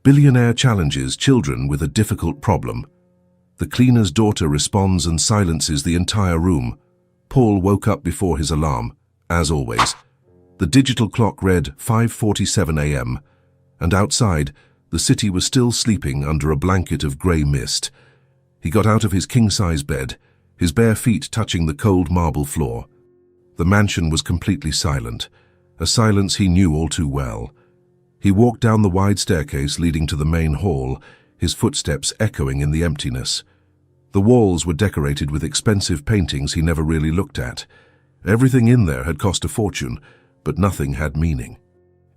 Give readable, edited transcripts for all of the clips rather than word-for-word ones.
Billionaire challenges children with a difficult problem. The cleaner's daughter responds and silences the entire room. Paul woke up before his alarm, as always. The digital clock read 5:47 a.m., and outside, the city was still sleeping under a blanket of grey mist. He got out of his king-size bed, his bare feet touching the cold marble floor. The mansion was completely silent, a silence he knew all too well. He walked down the wide staircase leading to the main hall, his footsteps echoing in the emptiness. The walls were decorated with expensive paintings he never really looked at. Everything in there had cost a fortune, but nothing had meaning.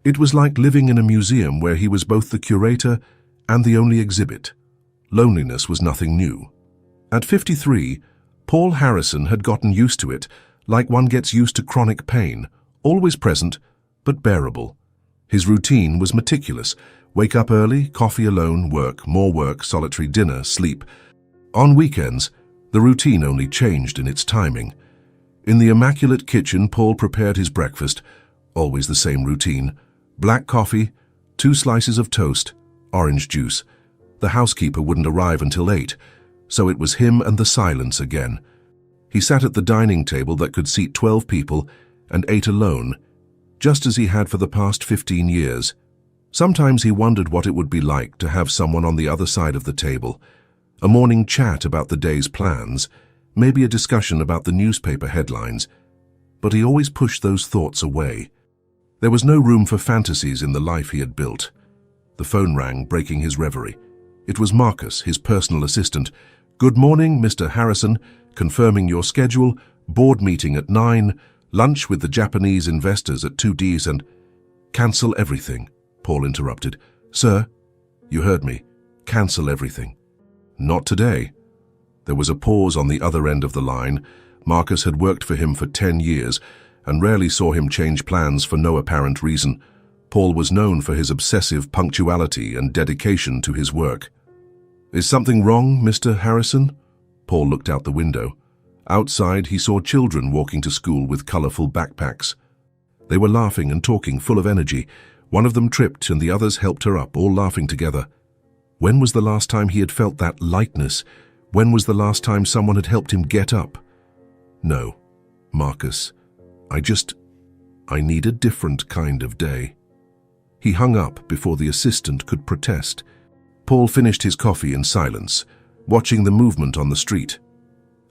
It was like living in a museum where he was both the curator and the only exhibit. Loneliness was nothing new. At 53, Paul Harrison had gotten used to it, like one gets used to chronic pain, always present, but bearable. His routine was meticulous. Wake up early, coffee alone, more work, solitary dinner, sleep. On weekends, the routine only changed in its timing. In the immaculate kitchen, Paul prepared his breakfast, always the same routine. Black coffee, 2 slices of toast, orange juice. The housekeeper wouldn't arrive until 8, so it was him and the silence again. He sat at the dining table that could seat 12 people and ate alone, just as he had for the past 15 years. Sometimes he wondered what it would be like to have someone on the other side of the table, a morning chat about the day's plans, maybe a discussion about the newspaper headlines. But he always pushed those thoughts away. There was no room for fantasies in the life he had built. The phone rang, breaking his reverie. It was Marcus, his personal assistant. "Good morning, Mr. Harrison. Confirming your schedule. Board meeting at 9. Lunch with the Japanese investors at 2Ds and—" "Cancel everything," Paul interrupted. "Sir, you heard me. Cancel everything." "Not today." There was a pause on the other end of the line. Marcus had worked for him for 10 years and rarely saw him change plans for no apparent reason. Paul was known for his obsessive punctuality and dedication to his work. "Is something wrong, Mr. Harrison?" Paul looked out the window. Outside, he saw children walking to school with colorful backpacks. They were laughing and talking, full of energy. One of them tripped and the others helped her up, all laughing together. When was the last time he had felt that lightness? When was the last time someone had helped him get up? "No, Marcus, I need a different kind of day." He hung up before the assistant could protest. Paul finished his coffee in silence, watching the movement on the street.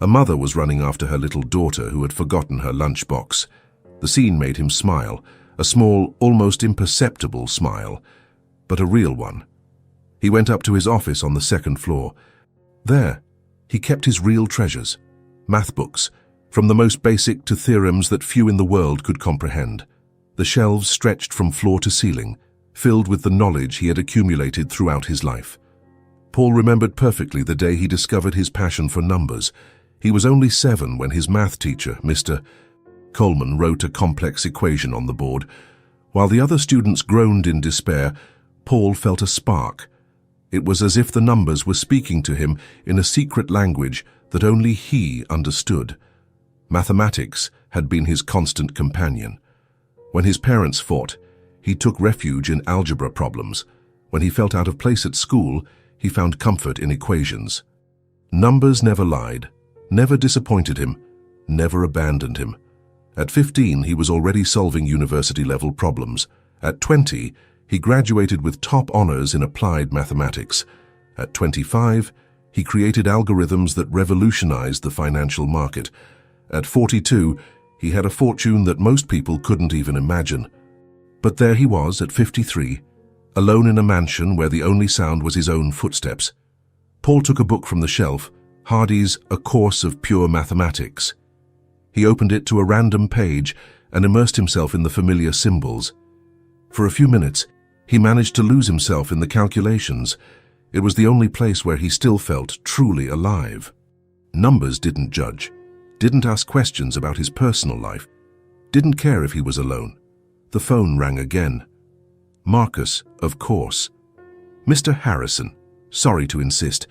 A mother was running after her little daughter who had forgotten her lunchbox. The scene made him smile, a small, almost imperceptible smile, but a real one. He went up to his office on the 2nd floor. There, he kept his real treasures, math books, from the most basic to theorems that few in the world could comprehend. The shelves stretched from floor to ceiling, filled with the knowledge he had accumulated throughout his life. Paul remembered perfectly the day he discovered his passion for numbers. He was only 7 when his math teacher, Mr. Coleman, wrote a complex equation on the board. While the other students groaned in despair, Paul felt a spark. It was as if the numbers were speaking to him in a secret language that only he understood. Mathematics had been his constant companion. When his parents fought, he took refuge in algebra problems. When he felt out of place at school, he found comfort in equations. Numbers never lied, never disappointed him, never abandoned him. At 15, he was already solving university-level problems. At 20, he graduated with top honors in applied mathematics. At 25, he created algorithms that revolutionized the financial market. At 42, he had a fortune that most people couldn't even imagine. But there he was at 53, alone in a mansion where the only sound was his own footsteps. Paul took a book from the shelf, Hardy's A Course of Pure Mathematics. He opened it to a random page and immersed himself in the familiar symbols. For a few minutes, he managed to lose himself in the calculations. It was the only place where he still felt truly alive. Numbers didn't judge, didn't ask questions about his personal life, didn't care if he was alone. The phone rang again. Marcus, of course. "Mr. Harrison, sorry to insist,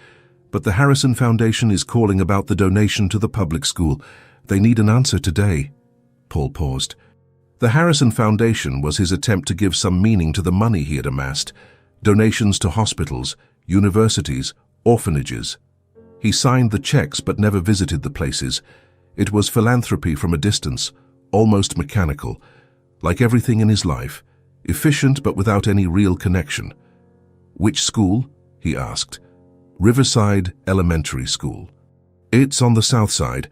but the Harrison Foundation is calling about the donation to the public school. They need an answer today." Paul paused. The Harrison Foundation was his attempt to give some meaning to the money he had amassed. donations to hospitals, universities, orphanages. He signed the checks but never visited the places. It was philanthropy from a distance, almost mechanical, like everything in his life, efficient but without any real connection. "Which school?" he asked. "Riverside Elementary School. It's on the south side.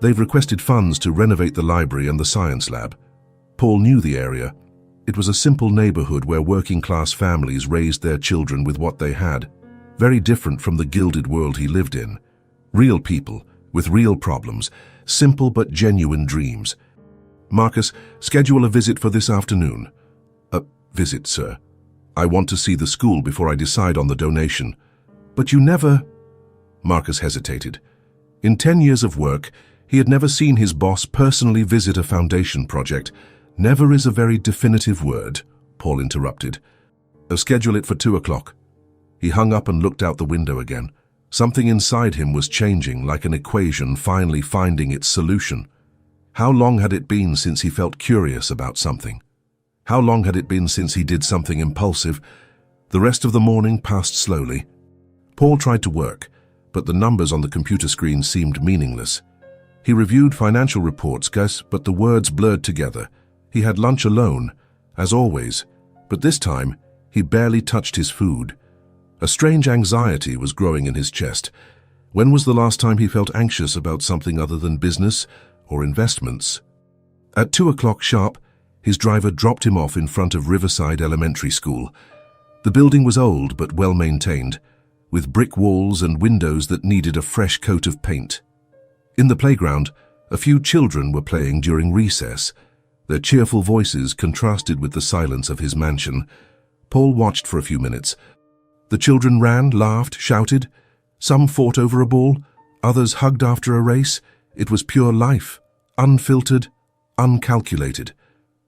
They've requested funds to renovate the library and the science lab." Paul knew the area. It was a simple neighborhood where working-class families raised their children with what they had. Very different from the gilded world he lived in. Real people, with real problems, simple but genuine dreams. "Marcus, schedule a visit for this afternoon." "A visit, sir. I want to see the school before I decide on the donation." "But you never—" Marcus hesitated. In 10 years of work, he had never seen his boss personally visit a foundation project. "Never is a very definitive word," Paul interrupted. "Schedule it for 2 o'clock. He hung up and looked out the window again. Something inside him was changing, like an equation finally finding its solution. How long had it been since he felt curious about something? How long had it been since he did something impulsive? The rest of the morning passed slowly. Paul tried to work, but the numbers on the computer screen seemed meaningless. He reviewed financial reports, but the words blurred together. He had lunch alone, as always, but this time he barely touched his food. A strange anxiety was growing in his chest. When was the last time he felt anxious about something other than business or investments? At 2 o'clock sharp, his driver dropped him off in front of Riverside Elementary School. The building was old but well-maintained, with brick walls and windows that needed a fresh coat of paint. In the playground, a few children were playing during recess. Their cheerful voices contrasted with the silence of his mansion. Paul watched for a few minutes. The children ran, laughed, shouted. Some fought over a ball, others hugged after a race. It was pure life, unfiltered, uncalculated.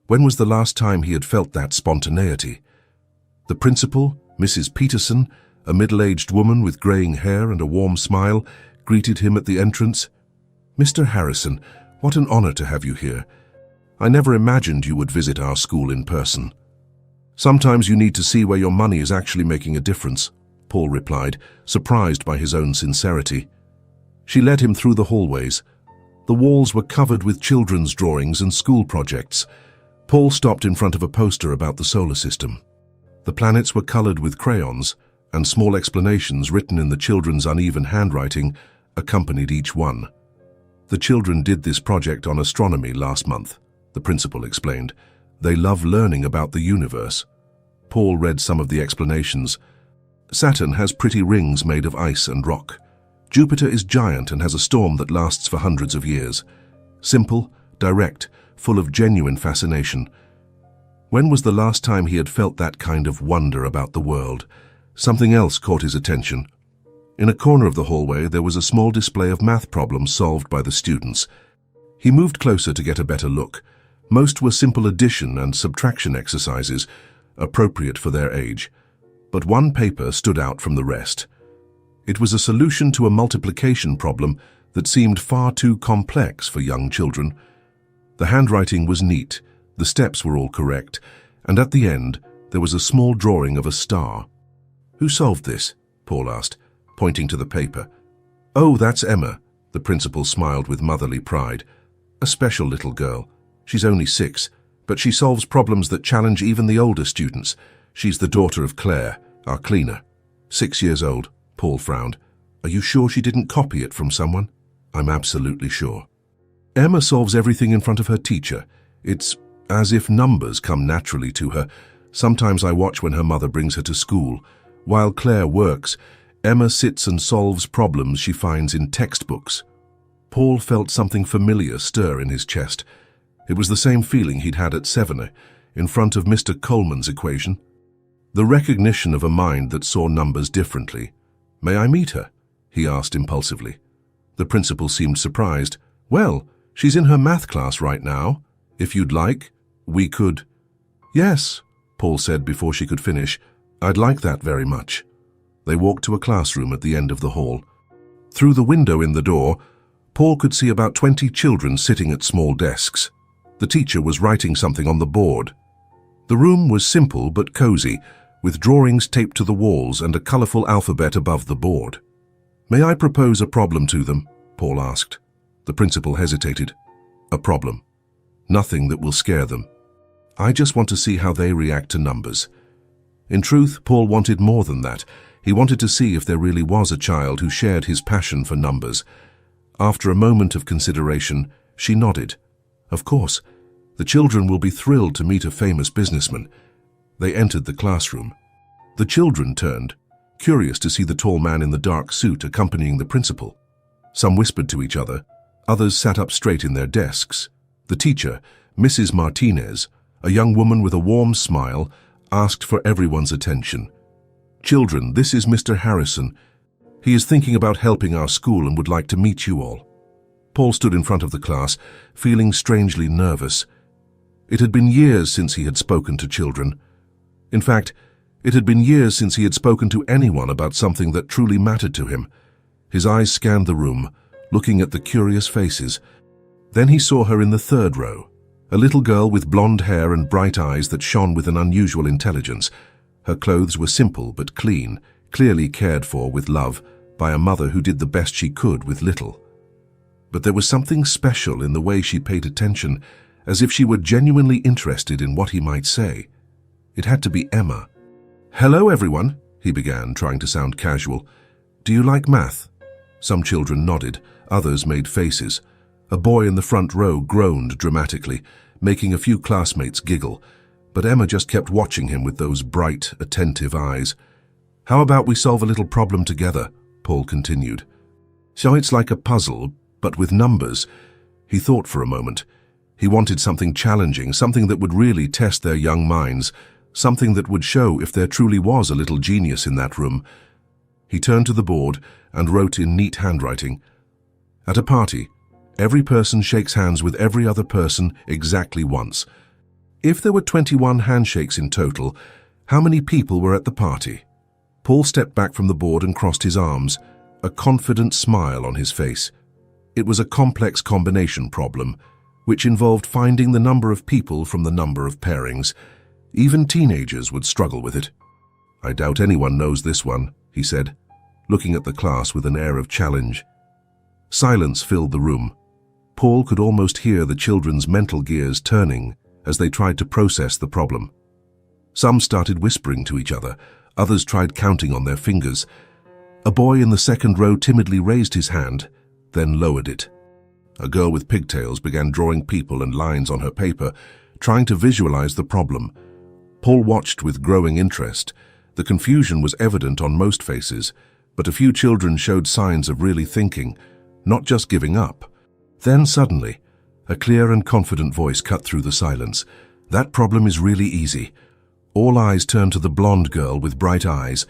When was the last time he had felt that spontaneity? The principal, Mrs. Peterson, a middle-aged woman with graying hair and a warm smile, greeted him at the entrance. "Mr. Harrison, what an honor to have you here. I never imagined you would visit our school in person." "Sometimes you need to see where your money is actually making a difference," Paul replied, surprised by his own sincerity. She led him through the hallways. The walls were covered with children's drawings and school projects. Paul stopped in front of a poster about the solar system. The planets were colored with crayons, and small explanations written in the children's uneven handwriting accompanied each one. "The children did this project on astronomy last month," the principal explained. "They love learning about the universe." Paul read some of the explanations. "Saturn has pretty rings made of ice and rock. Jupiter is giant and has a storm that lasts for hundreds of years. Simple, direct, full of genuine fascination." When was the last time he had felt that kind of wonder about the world? Something else caught his attention. In a corner of the hallway, there was a small display of math problems solved by the students. He moved closer to get a better look. Most were simple addition and subtraction exercises, appropriate for their age. But one paper stood out from the rest. It was a solution to a multiplication problem that seemed far too complex for young children. The handwriting was neat, the steps were all correct, and at the end there was a small drawing of a star. "Who solved this?" Paul asked, pointing to the paper. "Oh, that's Emma," the principal smiled with motherly pride. "A special little girl. She's only 6, but she solves problems that challenge even the older students. She's the daughter of Claire, our cleaner." 6 years old, Paul frowned. "Are you sure she didn't copy it from someone?" "I'm absolutely sure." "Emma solves everything in front of her teacher. It's as if numbers come naturally to her. Sometimes I watch when her mother brings her to school. While Claire works, Emma sits and solves problems she finds in textbooks." Paul felt something familiar stir in his chest. It was the same feeling he'd had at 7, in front of Mr. Coleman's equation. The recognition of a mind that saw numbers differently. "May I meet her?" he asked impulsively. The principal seemed surprised. "Well, she's in her math class right now. If you'd like, we could—" "Yes," Paul said before she could finish. "I'd like that very much." They walked to a classroom at the end of the hall. Through the window in the door, Paul could see about 20 children sitting at small desks. The teacher was writing something on the board. The room was simple but cozy, with drawings taped to the walls and a colorful alphabet above the board. "May I propose a problem to them?" Paul asked. The principal hesitated. "A problem. Nothing that will scare them. I just want to see how they react to numbers." In truth, Paul wanted more than that. He wanted to see if there really was a child who shared his passion for numbers. After a moment of consideration, she nodded. Of course, the children will be thrilled to meet a famous businessman. They entered the classroom. The children turned, curious to see the tall man in the dark suit accompanying the principal. Some whispered to each other. Others sat up straight in their desks. The teacher, Mrs. Martinez, a young woman with a warm smile, asked for everyone's attention. "Children, this is Mr. Harrison. He is thinking about helping our school and would like to meet you all." Paul stood in front of the class, feeling strangely nervous. It had been years since he had spoken to children. In fact, it had been years since he had spoken to anyone about something that truly mattered to him. His eyes scanned the room, looking at the curious faces. Then he saw her in the third row, a little girl with blonde hair and bright eyes that shone with an unusual intelligence. Her clothes were simple but clean, clearly cared for with love by a mother who did the best she could with little. But there was something special in the way she paid attention, as if she were genuinely interested in what he might say. It had to be Emma. "Hello, everyone," he began, trying to sound casual. "Do you like math?" Some children nodded, others made faces. A boy in the front row groaned dramatically, making a few classmates giggle, but Emma just kept watching him with those bright, attentive eyes. "How about we solve a little problem together?" Paul continued. "So it's like a puzzle, but with numbers." He thought for a moment. He wanted something challenging, something that would really test their young minds, something that would show if there truly was a little genius in that room. He turned to the board and wrote in neat handwriting, "At a party, every person shakes hands with every other person exactly once. If there were 21 handshakes in total, how many people were at the party?" Paul stepped back from the board and crossed his arms, a confident smile on his face. It was a complex combination problem, which involved finding the number of people from the number of pairings. Even teenagers would struggle with it. "I doubt anyone knows this one," he said, looking at the class with an air of challenge. Silence filled the room. Paul could almost hear the children's mental gears turning as they tried to process the problem. Some started whispering to each other, others tried counting on their fingers. A boy in the second row timidly raised his hand, then lowered it. A girl with pigtails began drawing people and lines on her paper, trying to visualize the problem. Paul watched with growing interest. The confusion was evident on most faces, but a few children showed signs of really thinking, not just giving up. Then suddenly, a clear and confident voice cut through the silence. "That problem is really easy." All eyes turned to the blonde girl with bright eyes.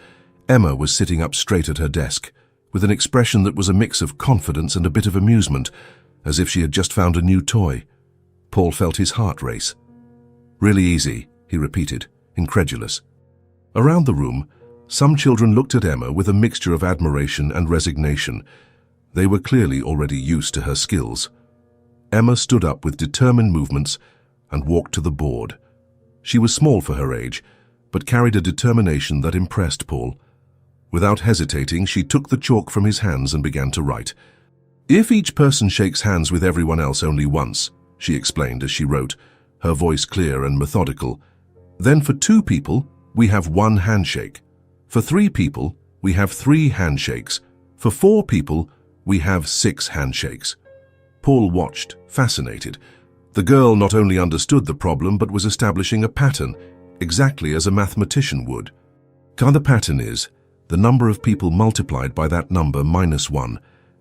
Emma was sitting up straight at her desk, with an expression that was a mix of confidence and a bit of amusement, as if she had just found a new toy. Paul felt his heart race. "Really easy," he repeated, incredulous. Around the room, some children looked at Emma with a mixture of admiration and resignation. They were clearly already used to her skills. Emma stood up with determined movements and walked to the board. She was small for her age, but carried a determination that impressed Paul. Without hesitating, she took the chalk from his hands and began to write. "If each person shakes hands with everyone else only once," she explained as she wrote, her voice clear and methodical, "then for 2 people, we have 1 handshake. For 3 people, we have 3 handshakes. For 4 people, we have 6 handshakes." Paul watched, fascinated. The girl not only understood the problem but was establishing a pattern, exactly as a mathematician would. The pattern is the number of people multiplied by that number minus 1,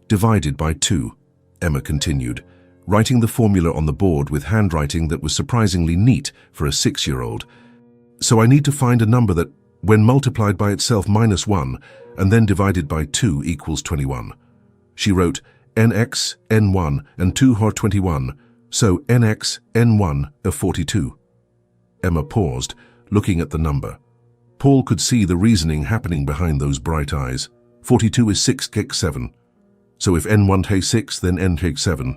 divided by 2, Emma continued, writing the formula on the board with handwriting that was surprisingly neat for a 6-year-old. "So I need to find a number that, when multiplied by itself minus 1 and then divided by 2 equals 21. She wrote nx, n1, and 2 are 21, so nx, n1 are 42. Emma paused, looking at the number. Paul could see the reasoning happening behind those bright eyes. 42 is 6 x 7. So if n1 takes 6, then n takes 7.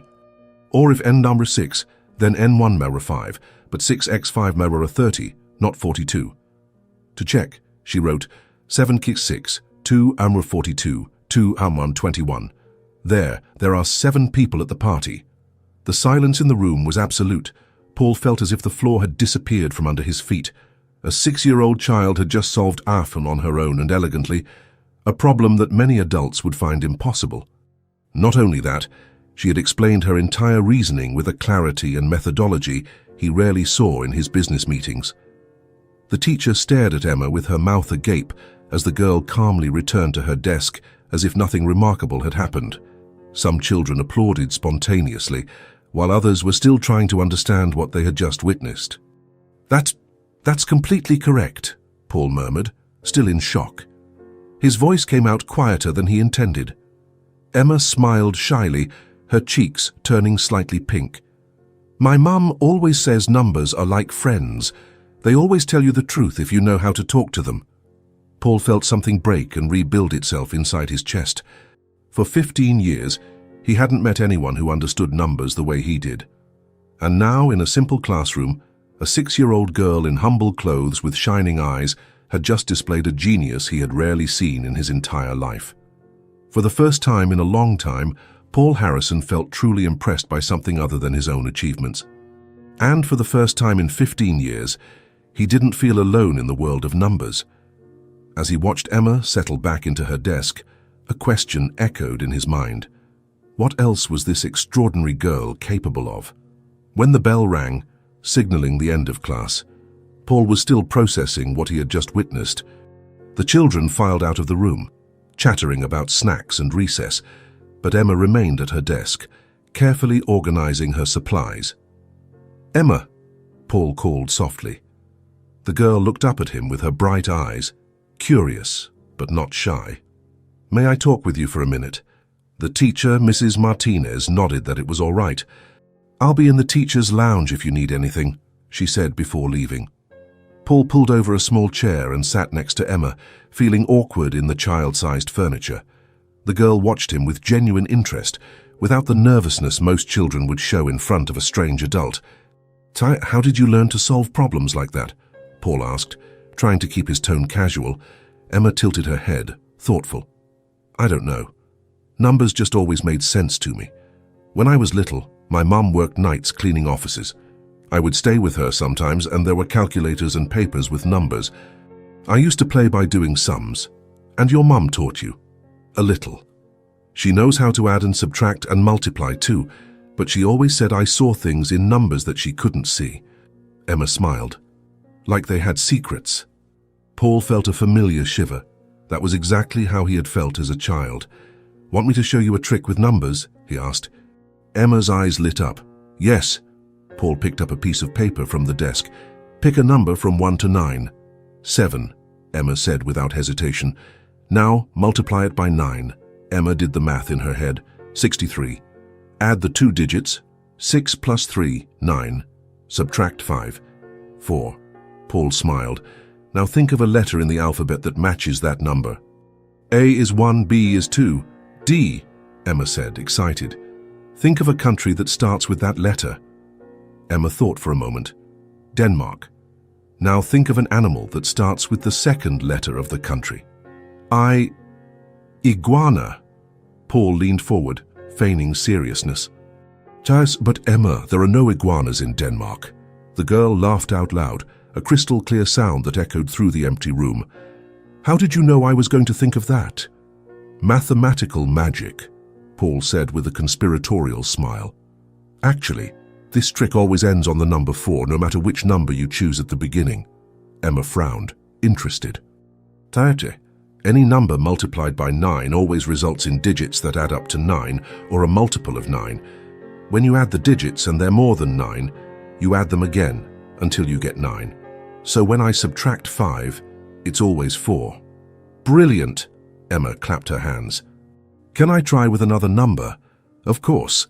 Or if n number 6, then n1 mirror 5, but 6x5 mirror 30, not 42. To check, she wrote, 7 kick 6, 2 Amra 42, 2 Amran 21. There are 7 people at the party. The silence in the room was absolute. Paul felt as if the floor had disappeared from under his feet. A 6-year-old child had just solved Afan on her own and elegantly, a problem that many adults would find impossible. Not only that, she had explained her entire reasoning with a clarity and methodology he rarely saw in his business meetings. The teacher stared at Emma with her mouth agape as the girl calmly returned to her desk as if nothing remarkable had happened. Some children applauded spontaneously, while others were still trying to understand what they had just witnessed. That's completely correct, Paul murmured, still in shock. His voice came out quieter than he intended. Emma smiled shyly, her cheeks turning slightly pink. My mum always says numbers are like friends. They always tell you the truth if you know how to talk to them. Paul felt something break and rebuild itself inside his chest. For 15 years, he hadn't met anyone who understood numbers the way he did. And now, in a simple classroom, a 6-year-old girl in humble clothes with shining eyes had just displayed a genius he had rarely seen in his entire life. For the first time in a long time, Paul Harrison felt truly impressed by something other than his own achievements. And for the first time in 15 years, he didn't feel alone in the world of numbers. As he watched Emma settle back into her desk, a question echoed in his mind. What else was this extraordinary girl capable of? When the bell rang, signaling the end of class, Paul was still processing what he had just witnessed. The children filed out of the room, chattering about snacks and recess, but Emma remained at her desk, carefully organizing her supplies. Emma, Paul called softly. The girl looked up at him with her bright eyes, curious but not shy. May I talk with you for a minute? The teacher, Mrs. Martinez, nodded that it was all right. I'll be in the teacher's lounge if you need anything, she said before leaving. Paul pulled over a small chair and sat next to Emma, feeling awkward in the child-sized furniture. The girl watched him with genuine interest, without the nervousness most children would show in front of a strange adult. How did you learn to solve problems like that? Paul asked, trying to keep his tone casual. Emma tilted her head, thoughtful. I don't know. Numbers just always made sense to me. When I was little, my mum worked nights cleaning offices. I would stay with her sometimes, and there were calculators and papers with numbers. I used to play by doing sums. And your mum taught you? A little. She knows how to add and subtract and multiply too, but she always said I saw things in numbers that she couldn't see. Emma smiled. Like they had secrets. Paul felt a familiar shiver. That was exactly how he had felt as a child. Want me to show you a trick with numbers? He asked. Emma's eyes lit up. Yes. Paul picked up a piece of paper from the desk. Pick a number from 1 to 9. 7, Emma said without hesitation. Now multiply it by 9. Emma did the math in her head. 63. Add the 2 digits. 6 plus 3, 9. Subtract 5. 4. Paul smiled. Now think of a letter in the alphabet that matches that number. A is 1, B is 2. D, Emma said, excited. Think of a country that starts with that letter. Emma thought for a moment. Denmark. Now think of an animal that starts with the second letter of the country. Iguana. Paul leaned forward, feigning seriousness. But Emma, there are no iguanas in Denmark. The girl laughed out loud, a crystal clear sound that echoed through the empty room. How did you know I was going to think of that? Mathematical magic, Paul said with a conspiratorial smile. Actually, this trick always ends on the number 4, no matter which number you choose at the beginning. Emma frowned, interested. Taete, any number multiplied by 9 always results in digits that add up to 9, or a multiple of 9. When you add the digits and they're more than 9, you add them again until you get 9. So when I subtract 5, it's always 4. Brilliant! Emma clapped her hands. Can I try with another number? Of course.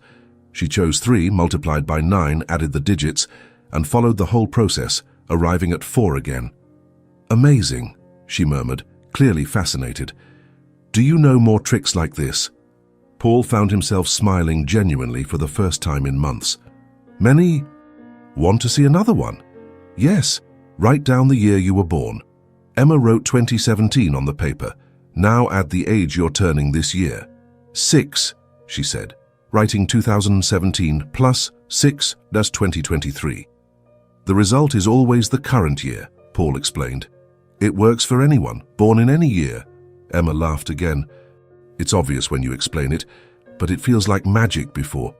She chose 3 multiplied by 9, added the digits, and followed the whole process, arriving at 4 again. Amazing, she murmured, clearly fascinated. Do you know more tricks like this? Paul found himself smiling genuinely for the first time in months. Many? Want to see another one? Yes, write down the year you were born. Emma wrote 2017 on the paper. Now add the age you're turning this year. 6, she said, writing 2017 plus 6, that's 2023. The result is always the current year, Paul explained. It works for anyone, born in any year. Emma laughed again. It's obvious when you explain it, but it feels like magic before.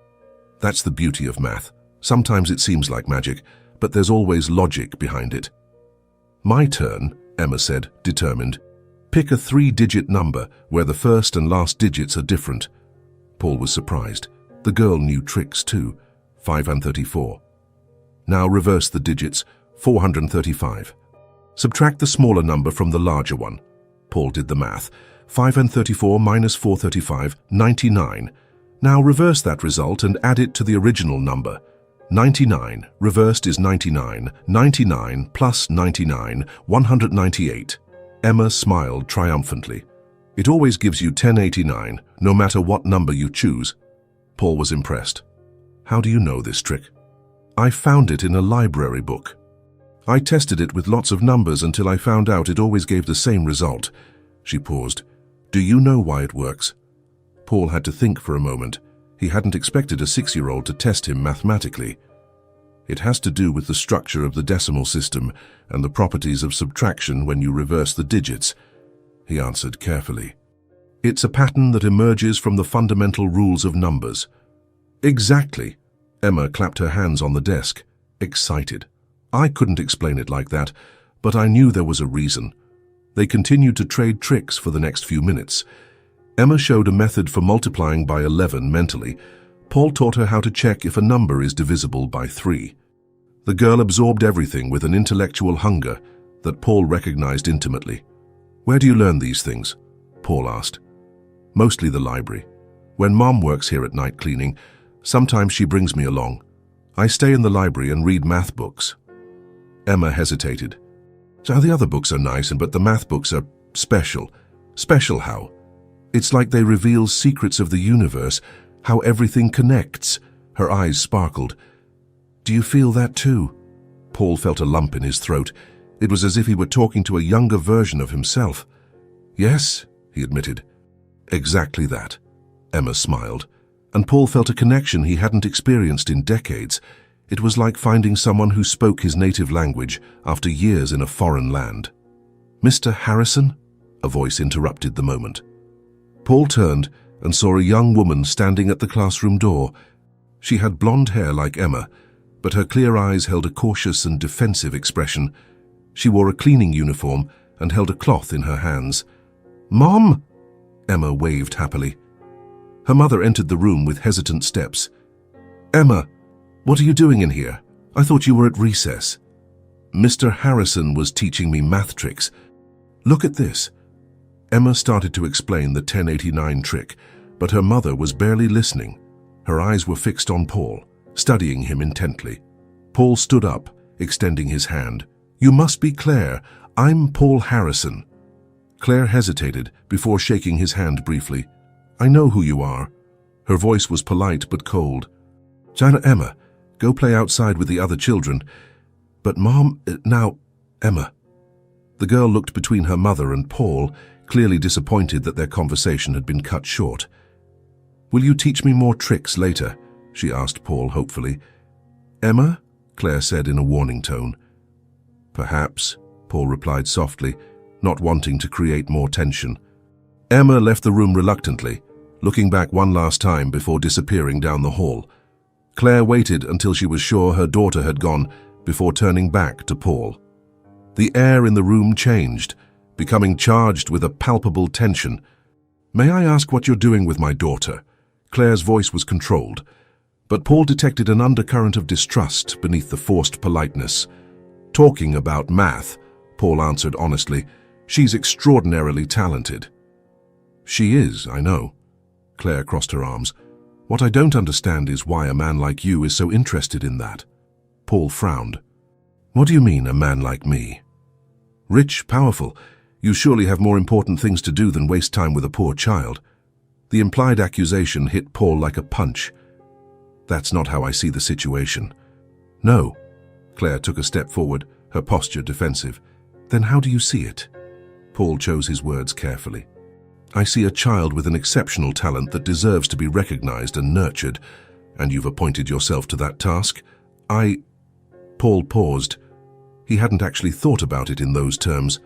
That's the beauty of math. Sometimes it seems like magic, but there's always logic behind it. My turn, Emma said, determined. Pick a 3-digit number where the first and last digits are different. Paul was surprised. The girl knew tricks too. 5 and 34. Now reverse the digits. 435. Subtract the smaller number from the larger one. Paul did the math. 5 and 34 minus 435, 99. Now reverse that result and add it to the original number. 99 reversed is 99. 99 plus 99, 198. Emma smiled triumphantly. It always gives you 1089, no matter what number you choose. Paul was impressed. How do you know this trick? I found it in a library book. I tested it with lots of numbers until I found out it always gave the same result. She paused. Do you know why it works? Paul had to think for a moment. He hadn't expected a 6-year-old to test him mathematically. It has to do with the structure of the decimal system and the properties of subtraction when you reverse the digits, he answered carefully. It's a pattern that emerges from the fundamental rules of numbers. Exactly. Emma clapped her hands on the desk, excited. I couldn't explain it like that, but I knew there was a reason. They continued to trade tricks for the next few minutes. Emma showed a method for multiplying by 11 mentally. Paul taught her how to check if a number is divisible by 3. The girl absorbed everything with an intellectual hunger that Paul recognized intimately. Where do you learn these things? Paul asked. Mostly the library. When Mom works here at night cleaning, sometimes she brings me along. I stay in the library and read math books. Emma hesitated. So the other books are nice, but the math books are special. Special how? It's like they reveal secrets of the universe, how everything connects. Her eyes sparkled. Do you feel that too? Paul felt a lump in his throat. It was as if he were talking to a younger version of himself. Yes, he admitted. Exactly that. Emma smiled. And Paul felt a connection he hadn't experienced in decades. It was like finding someone who spoke his native language after years in a foreign land. Mr. Harrison? A voice interrupted the moment. Paul turned and saw a young woman standing at the classroom door. She had blonde hair like Emma, but her clear eyes held a cautious and defensive expression. She wore a cleaning uniform and held a cloth in her hands. Mom! Emma waved happily. Her mother entered the room with hesitant steps. Emma, what are you doing in here? I thought you were at recess. Mr. Harrison was teaching me math tricks. Look at this. Emma started to explain the 1089 trick, but her mother was barely listening. Her eyes were fixed on Paul, studying him intently. Paul stood up, extending his hand. You must be Claire. I'm Paul Harrison. Claire hesitated before shaking his hand briefly. I know who you are. Her voice was polite but cold. Jana, Emma, go play outside with the other children. But Mom, now, Emma. The girl looked between her mother and Paul, clearly disappointed that their conversation had been cut short. Will you teach me more tricks later? She asked Paul hopefully. Emma? Claire said in a warning tone. Perhaps, Paul replied softly, not wanting to create more tension. Emma left the room reluctantly, looking back one last time before disappearing down the hall. Claire waited until she was sure her daughter had gone before turning back to Paul. The air in the room changed, becoming charged with a palpable tension. May I ask what you're doing with my daughter? Claire's voice was controlled, but Paul detected an undercurrent of distrust beneath the forced politeness. Talking about math, Paul answered honestly. She's extraordinarily talented. She is, I know. Claire crossed her arms. What I don't understand is why a man like you is so interested in that. Paul frowned. What do you mean, a man like me? Rich, powerful. You surely have more important things to do than waste time with a poor child. The implied accusation hit Paul like a punch. That's not how I see the situation. No. Claire took a step forward, her posture defensive. Then how do you see it? Paul chose his words carefully. I see a child with an exceptional talent that deserves to be recognized and nurtured, and you've appointed yourself to that task. Paul paused. He hadn't actually thought about it in those terms.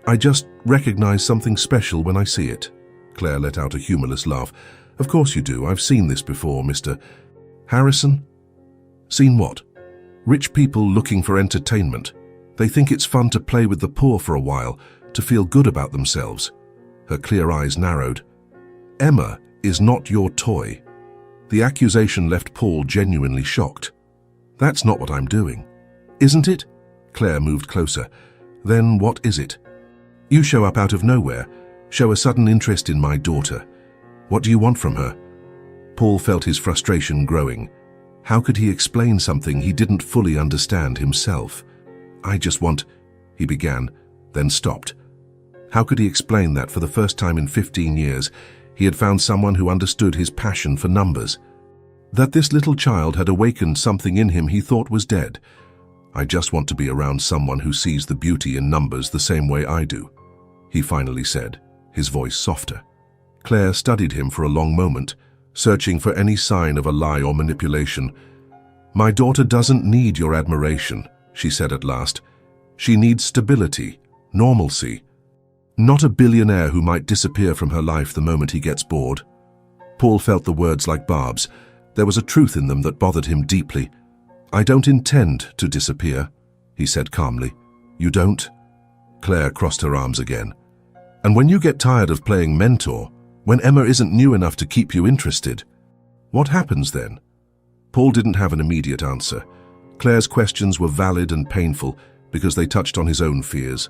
I just recognize something special when I see it. Claire let out a humorless laugh. Of course you do. I've seen this before, Mr. Harrison. Seen what? Rich people looking for entertainment. They think it's fun to play with the poor for a while, to feel good about themselves. Her clear eyes narrowed. Emma is not your toy. The accusation left Paul genuinely shocked. That's not what I'm doing. Isn't it? Claire moved closer. Then what is it? You show up out of nowhere, show a sudden interest in my daughter. What do you want from her? Paul felt his frustration growing. How could he explain something he didn't fully understand himself? I just want, he began, then stopped. How could he explain that for the first time in 15 years, he had found someone who understood his passion for numbers? That this little child had awakened something in him he thought was dead. I just want to be around someone who sees the beauty in numbers the same way I do, he finally said, his voice softer. Claire studied him for a long moment, searching for any sign of a lie or manipulation. My daughter doesn't need your admiration, she said at last. She needs stability, normalcy. Not a billionaire who might disappear from her life the moment he gets bored. Paul felt the words like barbs. There was a truth in them that bothered him deeply. I don't intend to disappear, he said calmly. You don't? Claire crossed her arms again. And when you get tired of playing mentor, when Emma isn't new enough to keep you interested, what happens then? Paul didn't have an immediate answer. Claire's questions were valid and painful because they touched on his own fears.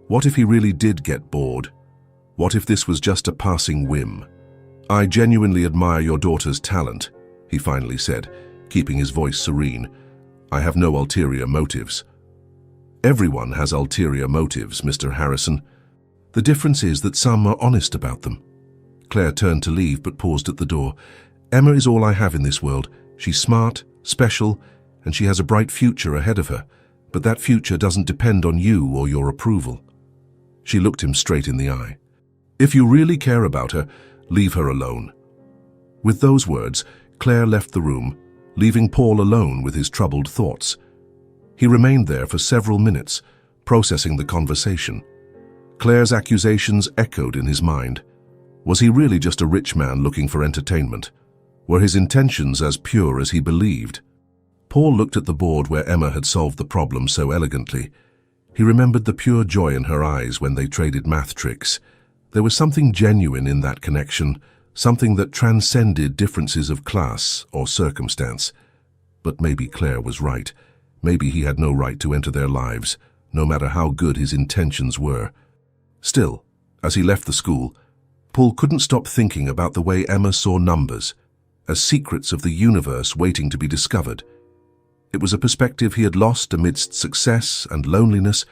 What if he really did get bored? What if this was just a passing whim? I genuinely admire your daughter's talent, he finally said, keeping his voice serene. I have no ulterior motives. Everyone has ulterior motives, Mr. Harrison. The difference is that some are honest about them. Claire turned to leave but paused at the door. Emma is all I have in this world. She's smart, special, and she has a bright future ahead of her. But that future doesn't depend on you or your approval. She looked him straight in the eye. If you really care about her, leave her alone. With those words, Claire left the room, leaving Paul alone with his troubled thoughts. He remained there for several minutes, processing the conversation. Claire's accusations echoed in his mind. Was he really just a rich man looking for entertainment? Were his intentions as pure as he believed? Paul looked at the board where Emma had solved the problem so elegantly. He remembered the pure joy in her eyes when they traded math tricks. There was something genuine in that connection, something that transcended differences of class or circumstance. But maybe Claire was right. Maybe he had no right to enter their lives, no matter how good his intentions were. Still, as he left the school, Paul couldn't stop thinking about the way Emma saw numbers, as secrets of the universe waiting to be discovered. It was a perspective he had lost amidst success and loneliness,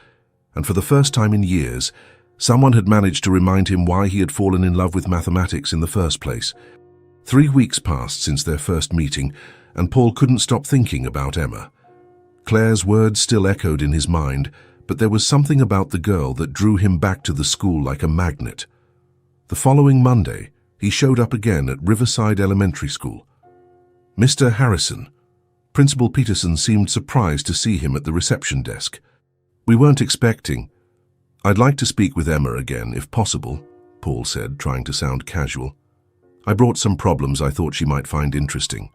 and for the first time in years, someone had managed to remind him why he had fallen in love with mathematics in the first place. 3 weeks passed since their first meeting, and Paul couldn't stop thinking about Emma. Claire's words still echoed in his mind, but there was something about the girl that drew him back to the school like a magnet. The following Monday, he showed up again at Riverside Elementary School. Mr. Harrison. Principal Peterson seemed surprised to see him at the reception desk. We weren't expecting. I'd like to speak with Emma again, if possible, Paul said, trying to sound casual. I brought some problems I thought she might find interesting.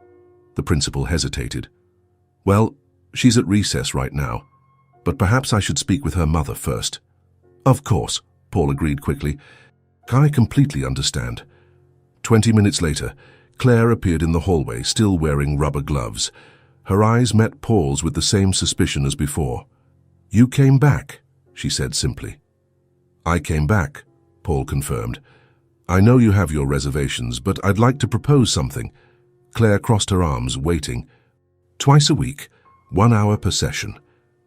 The principal hesitated. Well, she's at recess right now, but perhaps I should speak with her mother first. Of course, Paul agreed quickly. I completely understand. 20 minutes later, Claire appeared in the hallway, still wearing rubber gloves. Her eyes met Paul's with the same suspicion as before. You came back, she said simply. I came back, Paul confirmed. I know you have your reservations, but I'd like to propose something. Claire crossed her arms, waiting. Twice a week, 1 hour per session.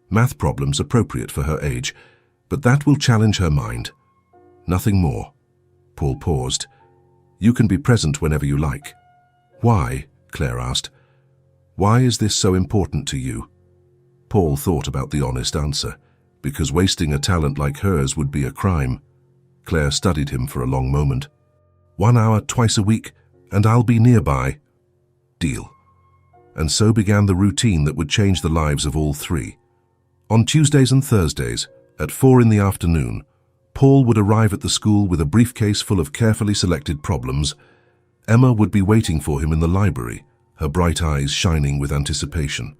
Math problems appropriate for her age, but that will challenge her mind. Nothing more. Paul paused. You can be present whenever you like. Why? Claire asked. Why is this so important to you? Paul thought about the honest answer. because wasting a talent like hers would be a crime. Claire studied him for a long moment. 1 hour twice a week, and I'll be nearby. Deal. And so began the routine that would change the lives of all three. On Tuesdays and Thursdays, at 4 in the afternoon, Paul would arrive at the school with a briefcase full of carefully selected problems. Emma would be waiting for him in the library, her bright eyes shining with anticipation.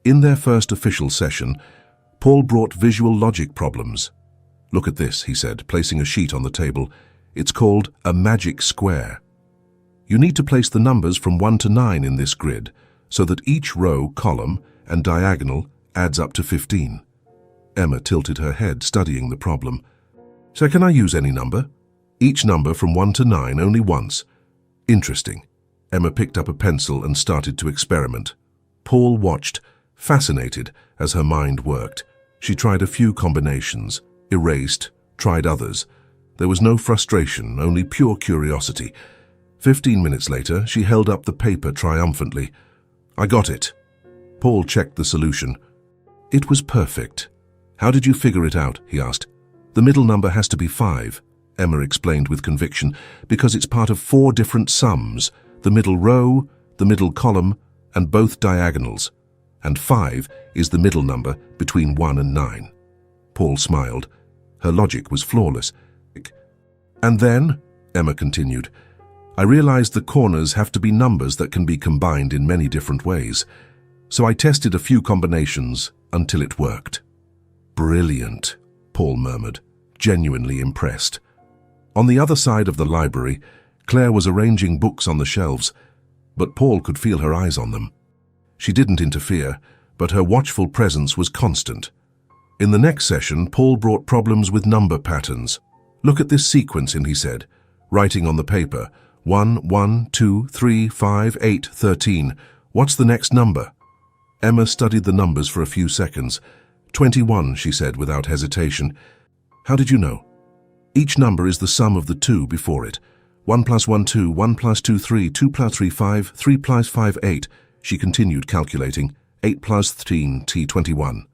In their first official session, Paul brought visual logic problems. "Look at this," he said, placing a sheet on the table. "It's called a magic square. You need to place the numbers from 1 to 9 in this grid, so that each row, column, and diagonal adds up to 15. Emma tilted her head, studying the problem. "So can I use any number?" "Each number from 1 to 9 only once." "Interesting." Emma picked up a pencil and started to experiment. Paul watched, fascinated, as her mind worked. She tried a few combinations, erased, tried others. There was no frustration, only pure curiosity. 15 minutes later, she held up the paper triumphantly. "I got it." Paul checked the solution. "It was perfect." "How did you figure it out?" he asked. "The middle number has to be 5, Emma explained with conviction, "because it's part of 4 different sums, the middle row, the middle column, and both diagonals. And 5 is the middle number between 1 and 9. Paul smiled. Her logic was flawless. "And then," Emma continued, "I realized the corners have to be numbers that can be combined in many different ways. So I tested a few combinations until it worked." "Brilliant," Paul murmured, genuinely impressed. On the other side of the library, Claire was arranging books on the shelves, but Paul could feel her eyes on them. She didn't interfere, but her watchful presence was constant. In the next session, Paul brought problems with number patterns. "Look at this sequence," he said, writing on the paper. 1, 1, 2, 3, 5, 8, 13. What's the next number? Emma studied the numbers for a few seconds. 21, she said without hesitation. "How did you know?" "Each number is the sum of the 2 before it. 1 plus 1, 2, 1 plus 2, 3, 2 plus 3, 5, 3 plus 5, 8. She continued calculating. 8 plus 13, T21.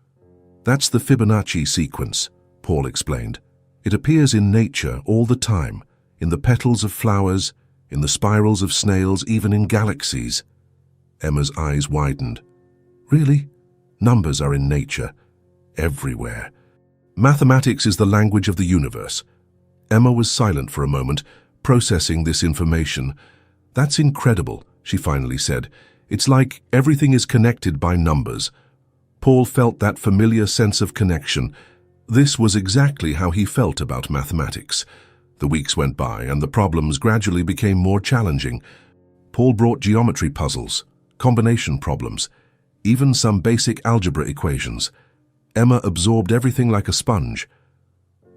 "That's the Fibonacci sequence," Paul explained. "It appears in nature all the time, in the petals of flowers, in the spirals of snails, even in galaxies." Emma's eyes widened. "Really? Numbers are in nature, everywhere. Mathematics is the language of the universe." Emma was silent for a moment, processing this information. "That's incredible," she finally said. "It's like everything is connected by numbers." Paul felt that familiar sense of connection. This was exactly how he felt about mathematics. The weeks went by, and the problems gradually became more challenging. Paul brought geometry puzzles, combination problems, even some basic algebra equations. Emma absorbed everything like a sponge.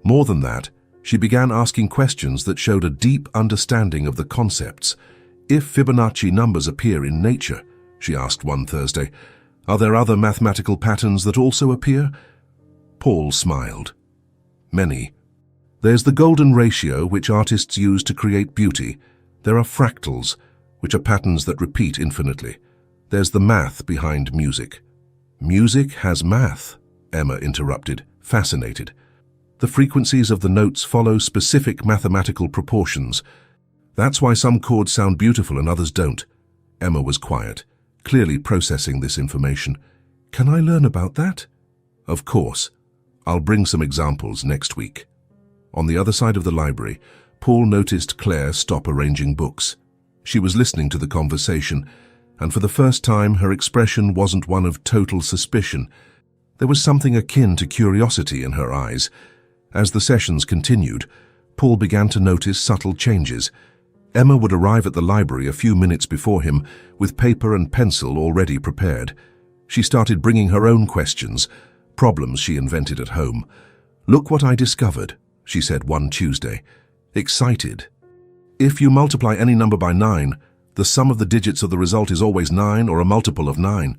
More than that, she began asking questions that showed a deep understanding of the concepts. "If Fibonacci numbers appear in nature," she asked one Thursday, "are there other mathematical patterns that also appear?" Paul smiled. "Many. There's the golden ratio, which artists use to create beauty. There are fractals, which are patterns that repeat infinitely. There's the math behind music." "Music has math," Emma interrupted, fascinated. "The frequencies of the notes follow specific mathematical proportions. That's why some chords sound beautiful and others don't." Emma was quiet, clearly processing this information. "Can I learn about that?" "Of course. I'll bring some examples next week." On the other side of the library, Paul noticed Claire stop arranging books. She was listening to the conversation, and for the first time her expression wasn't one of total suspicion. There was something akin to curiosity in her eyes. As the sessions continued, Paul began to notice subtle changes. Emma would arrive at the library a few minutes before him, with paper and pencil already prepared. She started bringing her own questions, problems she invented at home. "Look what I discovered," she said one Tuesday, excited. "If you multiply any number by 9, the sum of the digits of the result is always 9 or a multiple of 9.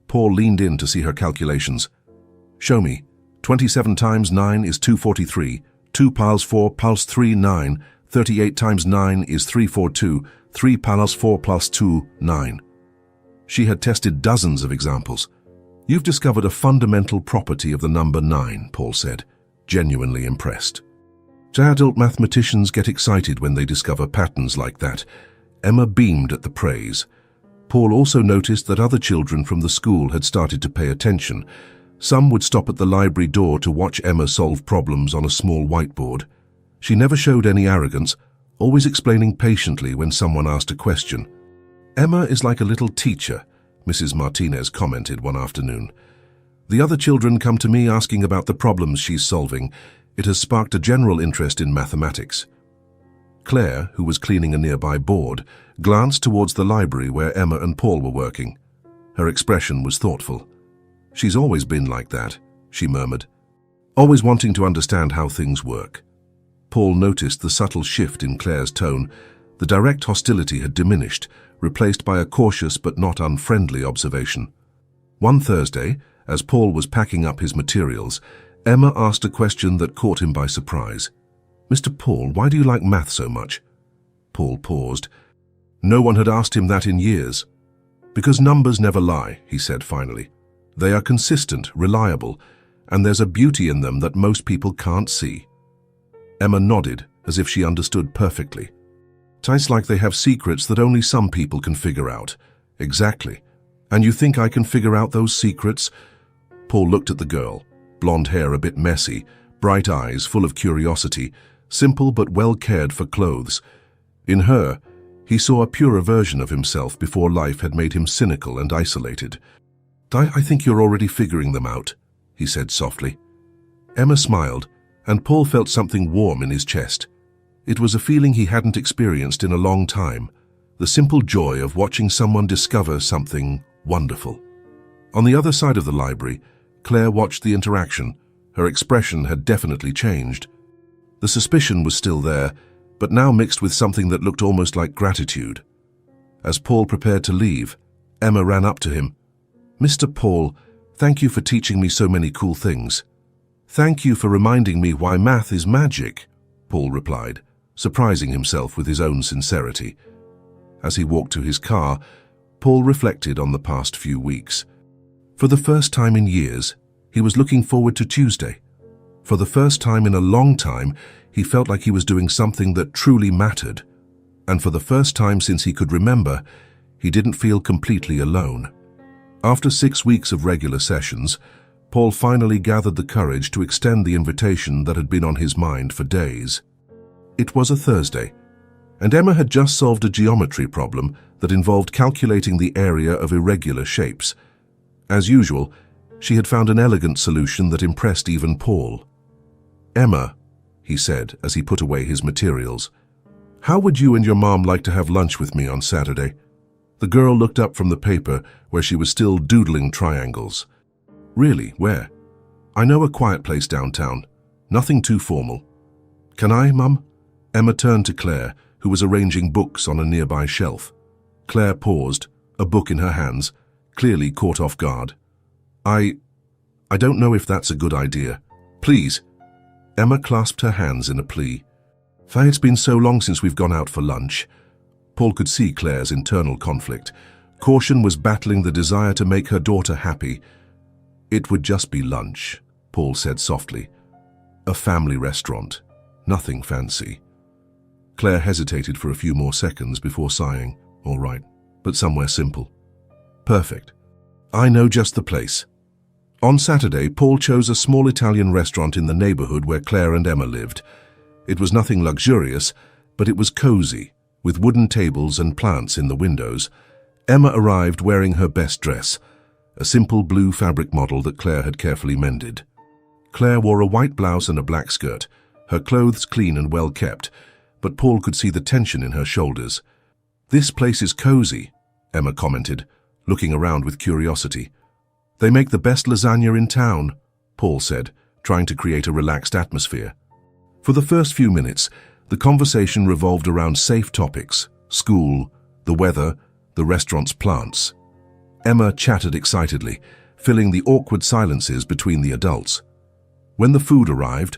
Paul leaned in to see her calculations. "Show me. 27 times 9 is 243. 2 piles 4 plus 3, 9. 38 times 9 is 342. 3 piles 4 plus 2, 9. She had tested dozens of examples. You've discovered a fundamental property of the number 9, Paul said, genuinely impressed. Adult mathematicians get excited when they discover patterns like that. Emma beamed at the praise. Paul also noticed that other children from the school had started to pay attention. Some would stop at the library door to watch Emma solve problems on a small whiteboard. She never showed any arrogance, always explaining patiently when someone asked a question. Emma is like a little teacher, Mrs. Martinez commented one afternoon. The other children come to me asking about the problems she's solving. It has sparked a general interest in mathematics. Claire, who was cleaning a nearby board, glanced towards the library where Emma and Paul were working. Her expression was thoughtful. She's always been like that, she murmured, always wanting to understand how things work. Paul noticed the subtle shift in Claire's tone. The direct hostility had diminished, replaced by a cautious but not unfriendly observation. One Thursday, as Paul was packing up his materials, Emma asked a question that caught him by surprise. "Mr. Paul, why do you like math so much?" Paul paused. No one had asked him that in years. "Because numbers never lie," he said finally. "They are consistent, reliable, and there's a beauty in them that most people can't see." Emma nodded, as if she understood perfectly. "It's like they have secrets that only some people can figure out." "Exactly. And you think I can figure out those secrets?" Paul looked at the girl, blonde hair a bit messy, bright eyes full of curiosity, simple but well cared for clothes. In her, he saw a purer version of himself before life had made him cynical and isolated. I think you're already figuring them out," he said softly. Emma smiled, and Paul felt something warm in his chest. It was a feeling he hadn't experienced in a long time, the simple joy of watching someone discover something wonderful. On the other side of the library, Claire watched the interaction. Her expression had definitely changed. The suspicion was still there, but now mixed with something that looked almost like gratitude. As Paul prepared to leave, Emma ran up to him. "Mr. Paul, thank you for teaching me so many cool things." "Thank you for reminding me why math is magic," Paul replied, surprising himself with his own sincerity. As he walked to his car, Paul reflected on the past few weeks. For the first time in years, he was looking forward to Tuesday. For the first time in a long time, he felt like he was doing something that truly mattered. And for the first time since he could remember, he didn't feel completely alone. After 6 weeks of regular sessions, Paul finally gathered the courage to extend the invitation that had been on his mind for days. It was a Thursday, and Emma had just solved a geometry problem that involved calculating the area of irregular shapes. As usual, she had found an elegant solution that impressed even Paul. "Emma," he said as he put away his materials, "how would you and your mom like to have lunch with me on Saturday?" The girl looked up from the paper where she was still doodling triangles. "Really, where?" "I know a quiet place downtown. Nothing too formal." "Can I, Mum?" Emma turned to Claire, who was arranging books on a nearby shelf. Claire paused, a book in her hands, clearly caught off guard. I don't know if that's a good idea. Please." Emma clasped her hands in a plea. "It's been so long since we've gone out for lunch." Paul could see Claire's internal conflict. Caution was battling the desire to make her daughter happy. "It would just be lunch," Paul said softly. "A family restaurant. Nothing fancy." Claire hesitated for a few more seconds before sighing. "All right, but somewhere simple." "Perfect. I know just the place." On Saturday, Paul chose a small Italian restaurant in the neighborhood where Claire and Emma lived. It was nothing luxurious, but it was cozy, with wooden tables and plants in the windows. Emma arrived wearing her best dress, a simple blue fabric model that Claire had carefully mended. Claire wore a white blouse and a black skirt, her clothes clean and well kept, but Paul could see the tension in her shoulders. "This place is cozy," Emma commented, looking around with curiosity. "They make the best lasagna in town," Paul said, trying to create a relaxed atmosphere. For the first few minutes, the conversation revolved around safe topics: school, the weather, the restaurant's plants. Emma chatted excitedly, filling the awkward silences between the adults. When the food arrived,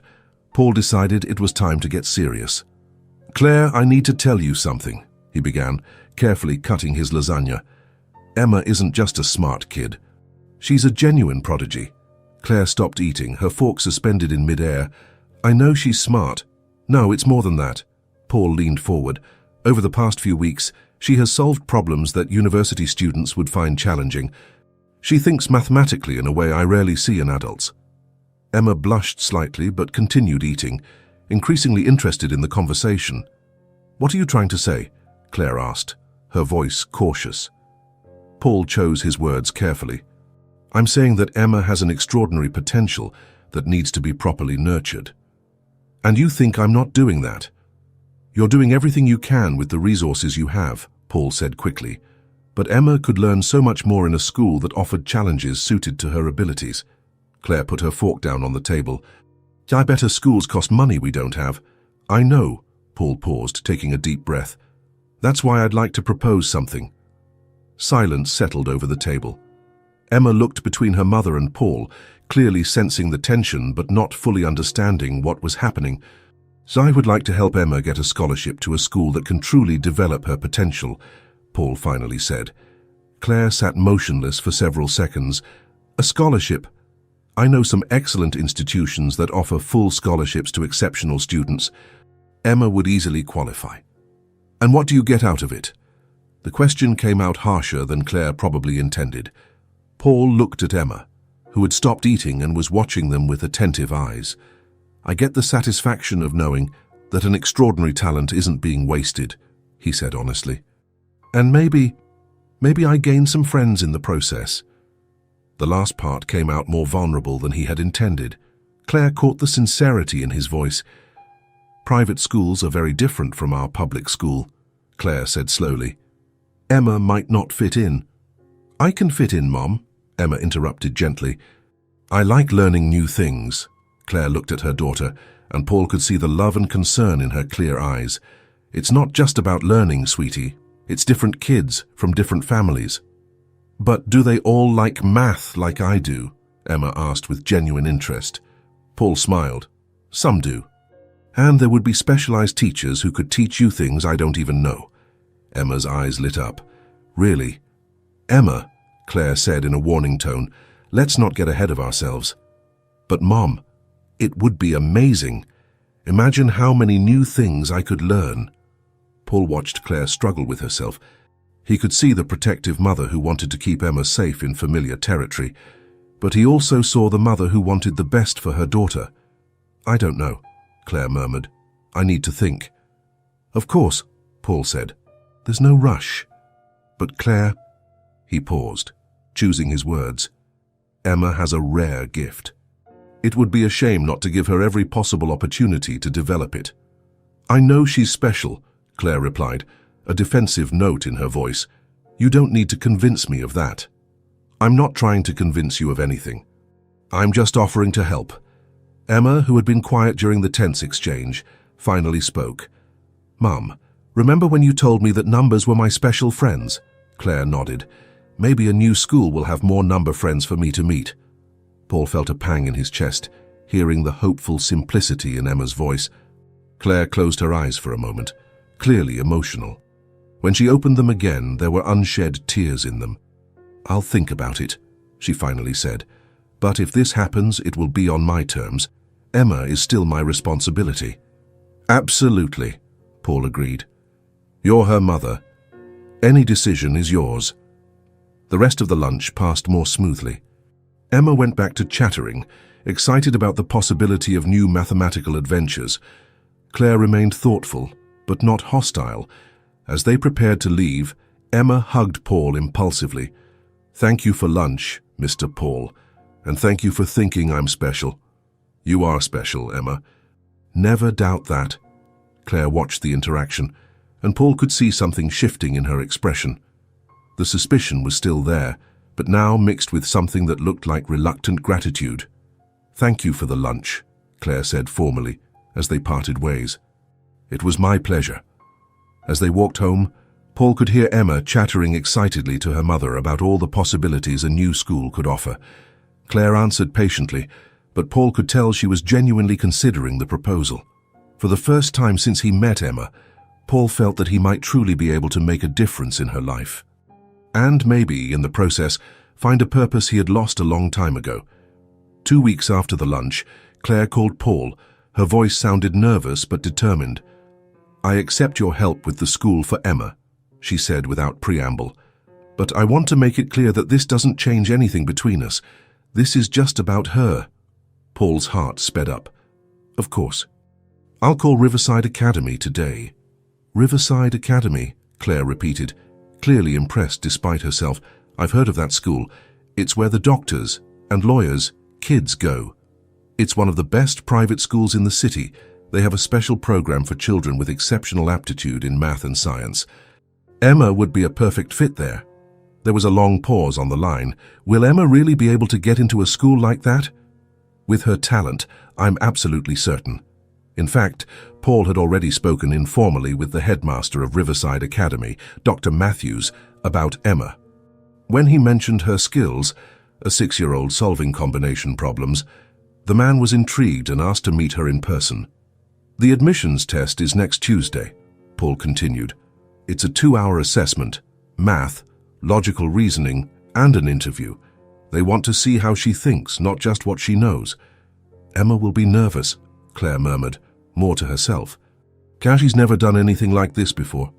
Paul decided it was time to get serious. "Claire, I need to tell you something," he began, carefully cutting his lasagna. "Emma isn't just a smart kid. She's a genuine prodigy. Claire stopped eating, her fork suspended in mid-air. I know she's smart. No, it's more than that. Paul leaned forward. Over the past few weeks, she has solved problems that university students would find challenging. She thinks mathematically in a way I rarely see in adults. Emma blushed slightly but continued eating, increasingly interested in the conversation. What are you trying to say? Claire asked, her voice cautious. Paul chose his words carefully. I'm saying that Emma has an extraordinary potential that needs to be properly nurtured. And you think I'm not doing that? You're doing everything you can with the resources you have, Paul said quickly. But Emma could learn so much more in a school that offered challenges suited to her abilities. Claire put her fork down on the table. I bet her schools cost money we don't have. I know, Paul paused, taking a deep breath. That's why I'd like to propose something. Silence settled over the table. Emma looked between her mother and Paul, clearly sensing the tension but not fully understanding what was happening. So I would like to help Emma get a scholarship to a school that can truly develop her potential, Paul finally said. Claire sat motionless for several seconds. A scholarship? I know some excellent institutions that offer full scholarships to exceptional students. Emma would easily qualify. And what do you get out of it? The question came out harsher than Claire probably intended. Paul looked at Emma, who had stopped eating and was watching them with attentive eyes. I get the satisfaction of knowing that an extraordinary talent isn't being wasted, he said honestly. And maybe I gain some friends in the process. The last part came out more vulnerable than he had intended. Claire caught the sincerity in his voice. Private schools are very different from our public school, Claire said slowly. Emma might not fit in. I can fit in, Mom, Emma interrupted gently. I like learning new things. Claire looked at her daughter, and Paul could see the love and concern in her clear eyes. It's not just about learning, sweetie. It's different kids from different families. But do they all like math like I do? Emma asked with genuine interest. Paul smiled. Some do. And there would be specialized teachers who could teach you things I don't even know. Emma's eyes lit up. Really? Emma, Claire said in a warning tone, let's not get ahead of ourselves. But Mom, it would be amazing. Imagine how many new things I could learn. Paul watched Claire struggle with herself. He could see the protective mother who wanted to keep Emma safe in familiar territory, but he also saw the mother who wanted the best for her daughter. I don't know, Claire murmured. I need to think. Of course, Paul said. There's no rush. But Claire, he paused, choosing his words. Emma has a rare gift. It would be a shame not to give her every possible opportunity to develop it. I know she's special, Claire replied, a defensive note in her voice. You don't need to convince me of that. I'm not trying to convince you of anything. I'm just offering to help. Emma, who had been quiet during the tense exchange, finally spoke. Mum, remember when you told me that numbers were my special friends? Claire nodded. Maybe a new school will have more number friends for me to meet. Paul felt a pang in his chest, hearing the hopeful simplicity in Emma's voice. Claire closed her eyes for a moment, clearly emotional. When she opened them again, there were unshed tears in them. I'll think about it, she finally said. But if this happens, it will be on my terms. Emma is still my responsibility. Absolutely, Paul agreed. You're her mother. Any decision is yours. The rest of the lunch passed more smoothly. Emma went back to chattering, excited about the possibility of new mathematical adventures. Claire remained thoughtful, but not hostile. As they prepared to leave, Emma hugged Paul impulsively. Thank you for lunch, Mr. Paul, and thank you for thinking I'm special. You are special, Emma. Never doubt that. Claire watched the interaction, and Paul could see something shifting in her expression. The suspicion was still there, but now mixed with something that looked like reluctant gratitude. Thank you for the lunch, Claire said formally, as they parted ways. It was my pleasure. As they walked home, Paul could hear Emma chattering excitedly to her mother about all the possibilities a new school could offer. Claire answered patiently, but Paul could tell she was genuinely considering the proposal. For the first time since he met Emma, Paul felt that he might truly be able to make a difference in her life. And maybe, in the process, find a purpose he had lost a long time ago. 2 weeks after the lunch, Claire called Paul. Her voice sounded nervous but determined. "I accept your help with the school for Emma," she said without preamble. "But I want to make it clear that this doesn't change anything between us. This is just about her." Paul's heart sped up. "Of course. I'll call Riverside Academy today." "Riverside Academy," Claire repeated, clearly impressed despite herself. "I've heard of that school. It's where the doctors and lawyers' kids go. It's one of the best private schools in the city. They have a special program for children with exceptional aptitude in math and science. Emma would be a perfect fit there." There was a long pause on the line. "Will Emma really be able to get into a school like that?" "With her talent, I'm absolutely certain." In fact, Paul had already spoken informally with the headmaster of Riverside Academy, Dr. Matthews, about Emma. When he mentioned her skills, a 6-year-old solving combination problems, the man was intrigued and asked to meet her in person. "The admissions test is next Tuesday," Paul continued. "It's a 2-hour assessment, math, logical reasoning, and an interview. They want to see how she thinks, not just what she knows." "Emma will be nervous," Claire murmured, more to herself. "Cassie's never done anything like this before.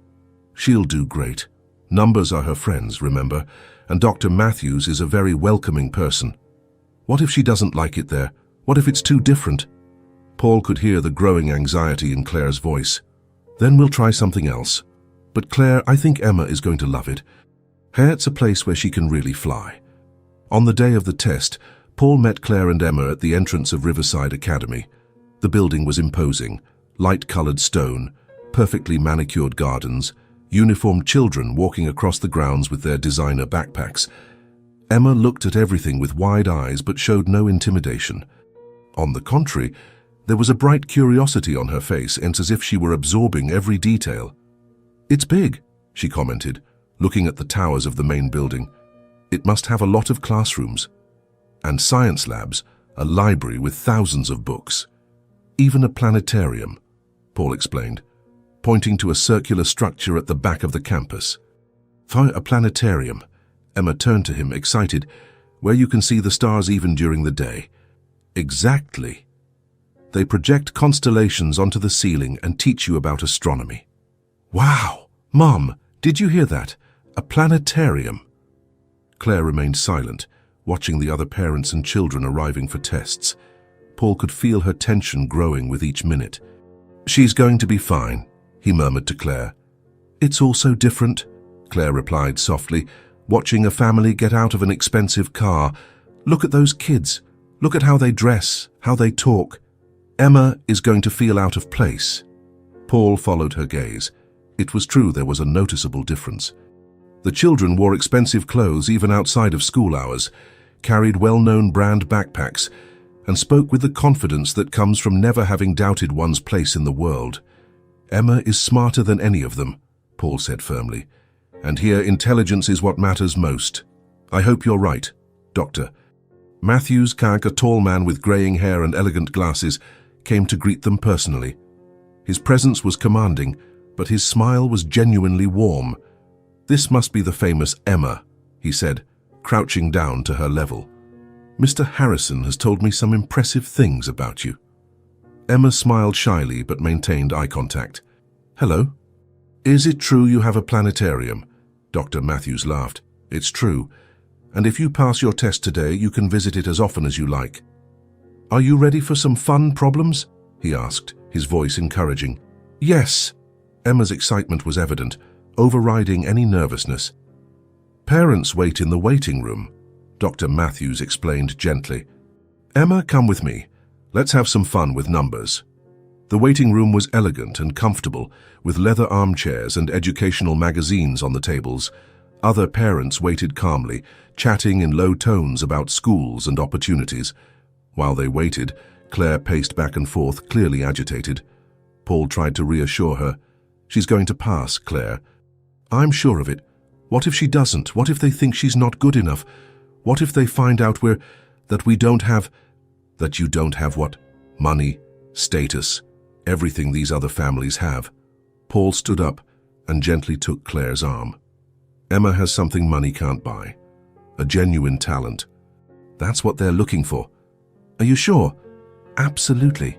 She'll do great. Numbers are her friends, remember, and Dr. Matthews is a very welcoming person. What if she doesn't like it there? What if it's too different?" Paul could hear the growing anxiety in Claire's voice. "Then we'll try something else. But Claire, I think Emma is going to love it. It's a place where she can really fly." On the day of the test, Paul met Claire and Emma at the entrance of Riverside Academy. The building was imposing, light-colored stone, perfectly manicured gardens, uniformed children walking across the grounds with their designer backpacks. Emma looked at everything with wide eyes but showed no intimidation. On the contrary, there was a bright curiosity on her face, and as if she were absorbing every detail. "It's big," she commented, looking at the towers of the main building. "It must have a lot of classrooms. And science labs, a library with thousands of books. Even a planetarium," Paul explained, pointing to a circular structure at the back of the campus. "A planetarium," Emma turned to him, excited, "where you can see the stars even during the day." "Exactly. They project constellations onto the ceiling and teach you about astronomy." "Wow! Mom, did you hear that? A planetarium." Claire remained silent, watching the other parents and children arriving for tests. Paul could feel her tension growing with each minute. "She's going to be fine," he murmured to Claire. "It's all so different," Claire replied softly, watching a family get out of an expensive car. "Look at those kids. Look at how they dress, how they talk. Emma is going to feel out of place." Paul followed her gaze. It was true there was a noticeable difference. The children wore expensive clothes even outside of school hours, carried well-known brand backpacks, and spoke with the confidence that comes from never having doubted one's place in the world. "Emma is smarter than any of them," Paul said firmly. "And here intelligence is what matters most. I hope you're right, Doctor." Matthews, a tall man with graying hair and elegant glasses, came to greet them personally. His presence was commanding, but his smile was genuinely warm. "This must be the famous Emma," he said, crouching down to her level. "Mr. Harrison has told me some impressive things about you." Emma smiled shyly but maintained eye contact. "Hello. Is it true you have a planetarium?" Dr. Matthews laughed. "It's true. And if you pass your test today, you can visit it as often as you like." "Are you ready for some fun problems?" he asked, his voice encouraging. "Yes." Emma's excitement was evident, overriding any nervousness. "Parents wait in the waiting room," Dr. Matthews explained gently. "Emma, come with me. Let's have some fun with numbers." The waiting room was elegant and comfortable, with leather armchairs and educational magazines on the tables. Other parents waited calmly, chatting in low tones about schools and opportunities. While they waited, Claire paced back and forth, clearly agitated. Paul tried to reassure her. "She's going to pass, Claire. I'm sure of it. What if she doesn't? What if they think she's not good enough? What if they find out that you don't have what? Money, status, everything these other families have." Paul stood up and gently took Claire's arm. "Emma has something money can't buy. a genuine talent. That's what they're looking for. Are you sure? Absolutely.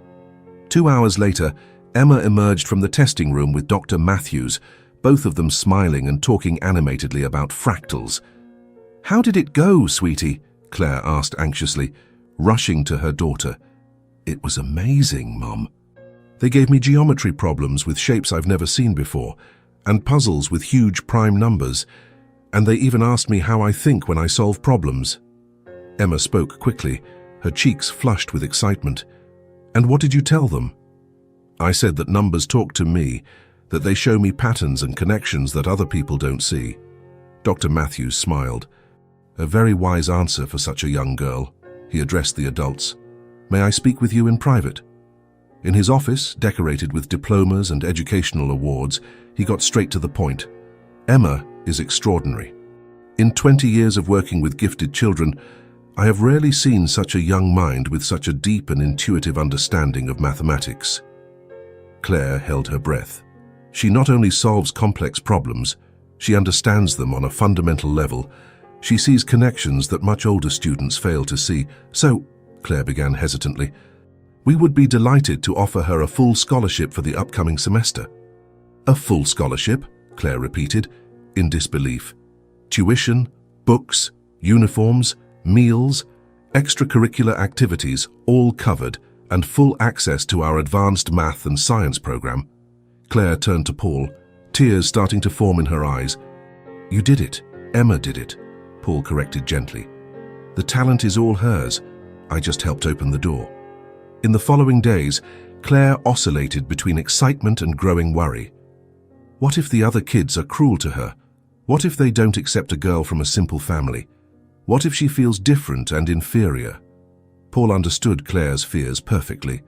2 hours later, Emma emerged from the testing room with Dr. Matthews, both of them smiling and talking animatedly about fractals. "How did it go, sweetie?" Claire asked anxiously, rushing to her daughter. "It was amazing, Mum. They gave me geometry problems with shapes I've never seen before, and puzzles with huge prime numbers, and they even asked me how I think when I solve problems." Emma spoke quickly, her cheeks flushed with excitement. "And what did you tell them?" "I said that numbers talk to me, that they show me patterns and connections that other people don't see." Dr. Matthews smiled. "A very wise answer for such a young girl." He addressed the adults. "May I speak with you in private?" In his office, decorated with diplomas and educational awards, he got straight to the point. "Emma is extraordinary. In 20 years of working with gifted children, I have rarely seen such a young mind with such a deep and intuitive understanding of mathematics." Claire held her breath. She not only solves complex problems, she understands them on a fundamental level. She sees connections that much older students fail to see. "So," Claire began hesitantly, "we would be delighted to offer her a full scholarship for the upcoming semester." "A full scholarship?" Claire repeated, in disbelief. "Tuition, books, uniforms, meals, extracurricular activities, all covered, and full access to our advanced math and science program." Claire turned to Paul, tears starting to form in her eyes. "You did it. Emma did it," Paul corrected gently. "The talent is all hers. I just helped open the door." In the following days, Claire oscillated between excitement and growing worry. What if the other kids are cruel to her? What if they don't accept a girl from a simple family? What if she feels different and inferior? Paul understood Claire's fears perfectly.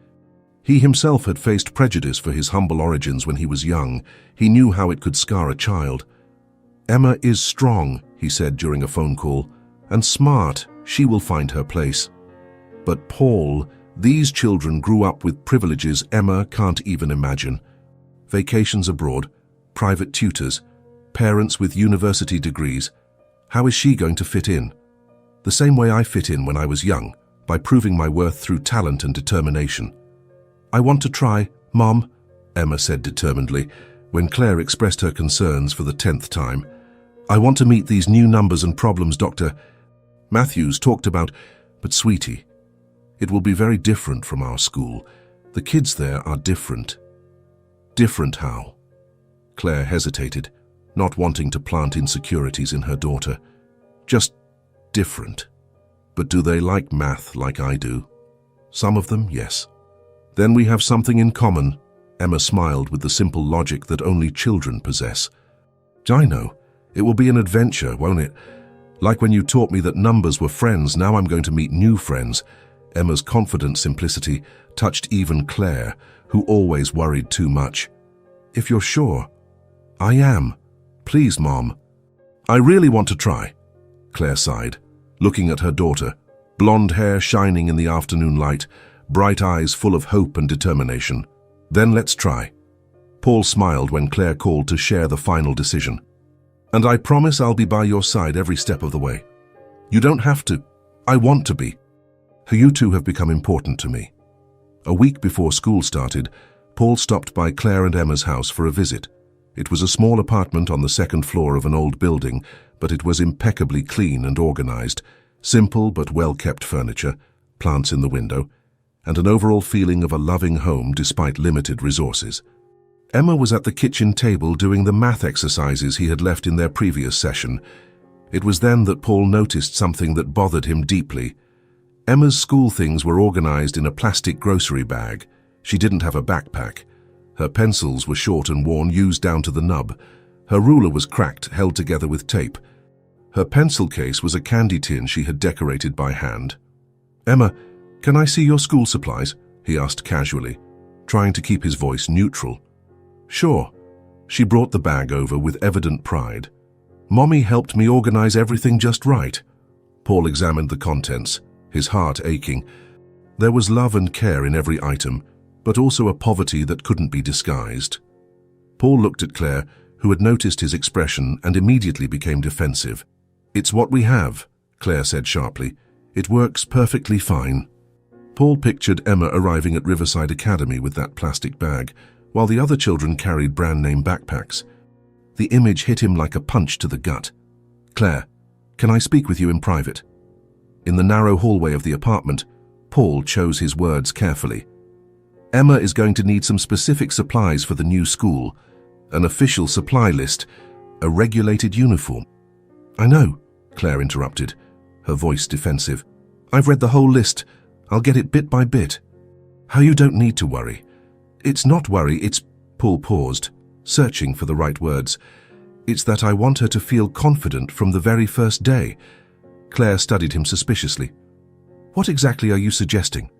He himself had faced prejudice for his humble origins when he was young. He knew how it could scar a child. "Emma is strong," he said during a phone call, "and smart. She will find her place." But Paul, these children grew up with privileges Emma can't even imagine. Vacations abroad, private tutors, parents with university degrees. How is she going to fit in? The same way I fit in when I was young, by proving my worth through talent and determination. "I want to try, Mom," Emma said determinedly, when Claire expressed her concerns for the 10th time. "I want to meet these new numbers and problems Dr. Matthews talked about, but sweetie, it will be very different from our school. The kids there are different." "Different how?" Claire hesitated, not wanting to plant insecurities in her daughter. "Just different. But do they like math like I do?" "Some of them, yes." "Then we have something in common." Emma smiled with the simple logic that only children possess. "I know. It will be an adventure, won't it? Like when you taught me that numbers were friends, now I'm going to meet new friends." Emma's confident simplicity touched even Claire, who always worried too much. "If you're sure." "I am. Please, Mom." "I really want to try," Claire sighed, looking at her daughter, blonde hair shining in the afternoon light, bright eyes full of hope and determination. "Then let's try." Paul smiled when Claire called to share the final decision. "And I promise I'll be by your side every step of the way. You don't have to. I want to be. You two have become important to me." A week before school started, Paul stopped by Claire and Emma's house for a visit. It was a small apartment on the second floor of an old building, but it was impeccably clean and organized, simple but well-kept furniture, plants in the window, and an overall feeling of a loving home despite limited resources. Emma was at the kitchen table doing the math exercises he had left in their previous session. It was then that Paul noticed something that bothered him deeply. Emma's school things were organized in a plastic grocery bag. She didn't have a backpack. Her pencils were short and worn, used down to the nub. Her ruler was cracked, held together with tape. Her pencil case was a candy tin she had decorated by hand. "Emma, can I see your school supplies?" he asked casually, trying to keep his voice neutral. "Sure." She brought the bag over with evident pride. "Mommy helped me organize everything just right." Paul examined the contents, his heart aching. There was love and care in every item, but also a poverty that couldn't be disguised. Paul looked at Claire, who had noticed his expression and immediately became defensive. "It's what we have," Claire said sharply. "It works perfectly fine." Paul pictured Emma arriving at Riverside Academy with that plastic bag, while the other children carried brand-name backpacks. The image hit him like a punch to the gut. "Claire, can I speak with you in private?" In the narrow hallway of the apartment, Paul chose his words carefully. "Emma is going to need some specific supplies for the new school, an official supply list, a regulated uniform." "I know," Claire interrupted, her voice defensive. "I've read the whole list. I'll get it bit by bit." "How you don't need to worry." "It's not worry, it's—" Paul paused, searching for the right words. "It's that I want her to feel confident from the very first day." Claire studied him suspiciously. "What exactly are you suggesting?"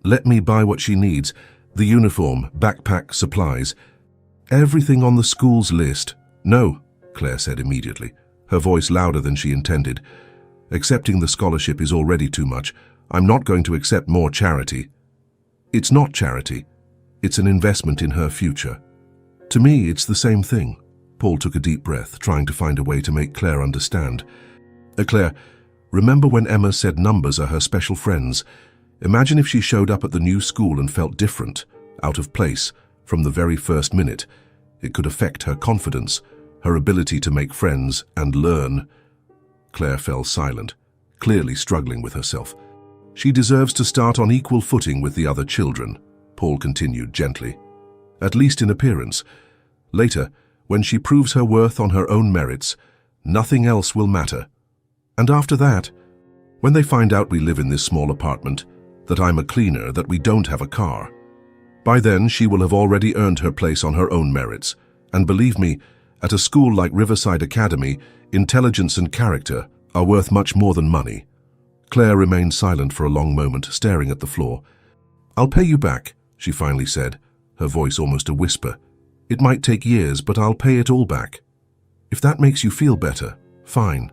"Let me buy what she needs. The uniform, backpack, supplies. Everything on the school's list." "No," Claire said immediately, her voice louder than she intended. "Accepting the scholarship is already too much. I'm not going to accept more charity." "It's not charity. It's an investment in her future." "To me, it's the same thing." Paul took a deep breath, trying to find a way to make Claire understand. "Claire, remember when Emma said numbers are her special friends? Imagine if she showed up at the new school and felt different, out of place, from the very first minute. It could affect her confidence, her ability to make friends and learn." Claire fell silent, clearly struggling with herself. "She deserves to start on equal footing with the other children," Paul continued gently. "At least in appearance. Later, when she proves her worth on her own merits, nothing else will matter. And after that, when they find out we live in this small apartment, that I'm a cleaner, that we don't have a car, by then she will have already earned her place on her own merits. And believe me, at a school like Riverside Academy, intelligence and character are worth much more than money." Claire remained silent for a long moment, staring at the floor. "I'll pay you back," she finally said, her voice almost a whisper. "It might take years, but I'll pay it all back. If that makes you feel better, fine."